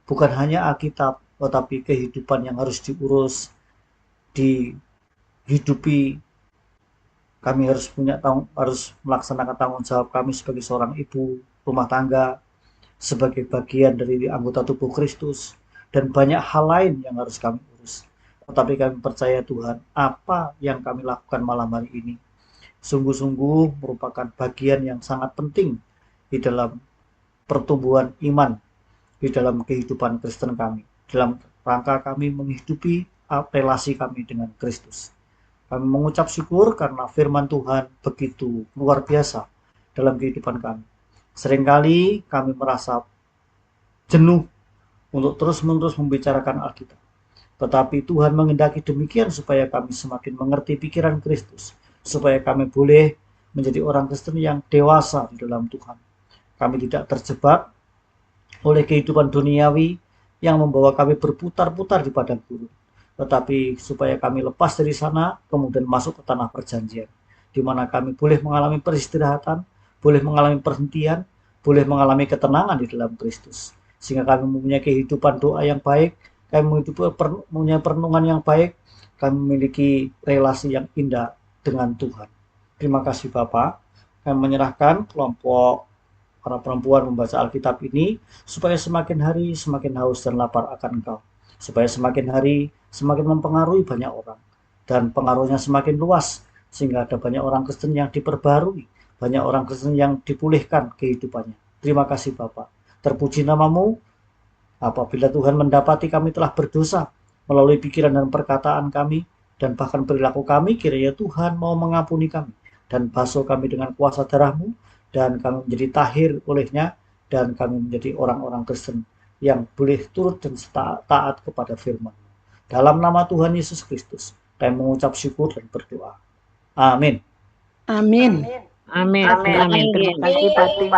Bukan hanya Alkitab, tetapi kehidupan yang harus diurus, dihidupi. Kami harus melaksanakan tanggung jawab kami sebagai seorang ibu rumah tangga, sebagai bagian dari anggota tubuh Kristus, dan banyak hal lain yang harus kami urus. Tetapi kami percaya Tuhan, apa yang kami lakukan malam hari ini sungguh-sungguh merupakan bagian yang sangat penting di dalam pertumbuhan iman, di dalam kehidupan Kristen kami, dalam rangka kami menghidupi relasi kami dengan Kristus. Kami mengucap syukur karena firman Tuhan begitu luar biasa dalam kehidupan kami. Seringkali kami merasa jenuh untuk terus-menerus membicarakan Alkitab. Tetapi Tuhan menghendaki demikian supaya kami semakin mengerti pikiran Kristus, supaya kami boleh menjadi orang Kristen yang dewasa di dalam Tuhan. Kami tidak terjebak oleh kehidupan duniawi yang membawa kami berputar-putar di padang gurun, tetapi supaya kami lepas dari sana kemudian masuk ke tanah perjanjian, di mana kami boleh mengalami peristirahatan, boleh mengalami perhentian, boleh mengalami ketenangan di dalam Kristus, sehingga kami mempunyai kehidupan doa yang baik, kami mempunyai perenungan yang baik, kami memiliki relasi yang indah dengan Tuhan. Terima kasih Bapak. Kami menyerahkan kelompok para perempuan membaca Alkitab ini supaya semakin hari semakin haus dan lapar akan Engkau, supaya semakin hari semakin mempengaruhi banyak orang dan pengaruhnya semakin luas sehingga ada banyak orang Kristen yang diperbarui, banyak orang Kristen yang dipulihkan kehidupannya. Terima kasih Bapak. Terpuji namamu. Apabila Tuhan mendapati kami telah berdosa melalui pikiran dan perkataan kami dan bahkan perilaku kami, kiranya Tuhan mau mengampuni kami dan basuh kami dengan kuasa darah-Mu, dan kami menjadi tahir olehnya, dan kami menjadi orang-orang Kristen yang boleh turut dan taat kepada firman. Dalam nama Tuhan Yesus Kristus, kami mengucap syukur dan berdoa. Amin. Amin. Amin. Amin. Terima kasih Pak Tim.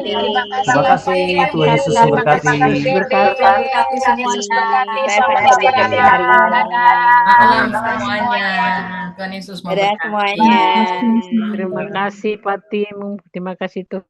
Terima kasih. Tuhan Yesus memberkati. Berkati semuanya. Saya berkati hari ini. Malam semuanya. Tuhan Yesus Dadah memberkati. semuanya. Terima kasih Pak Tim. Terima kasih tuh.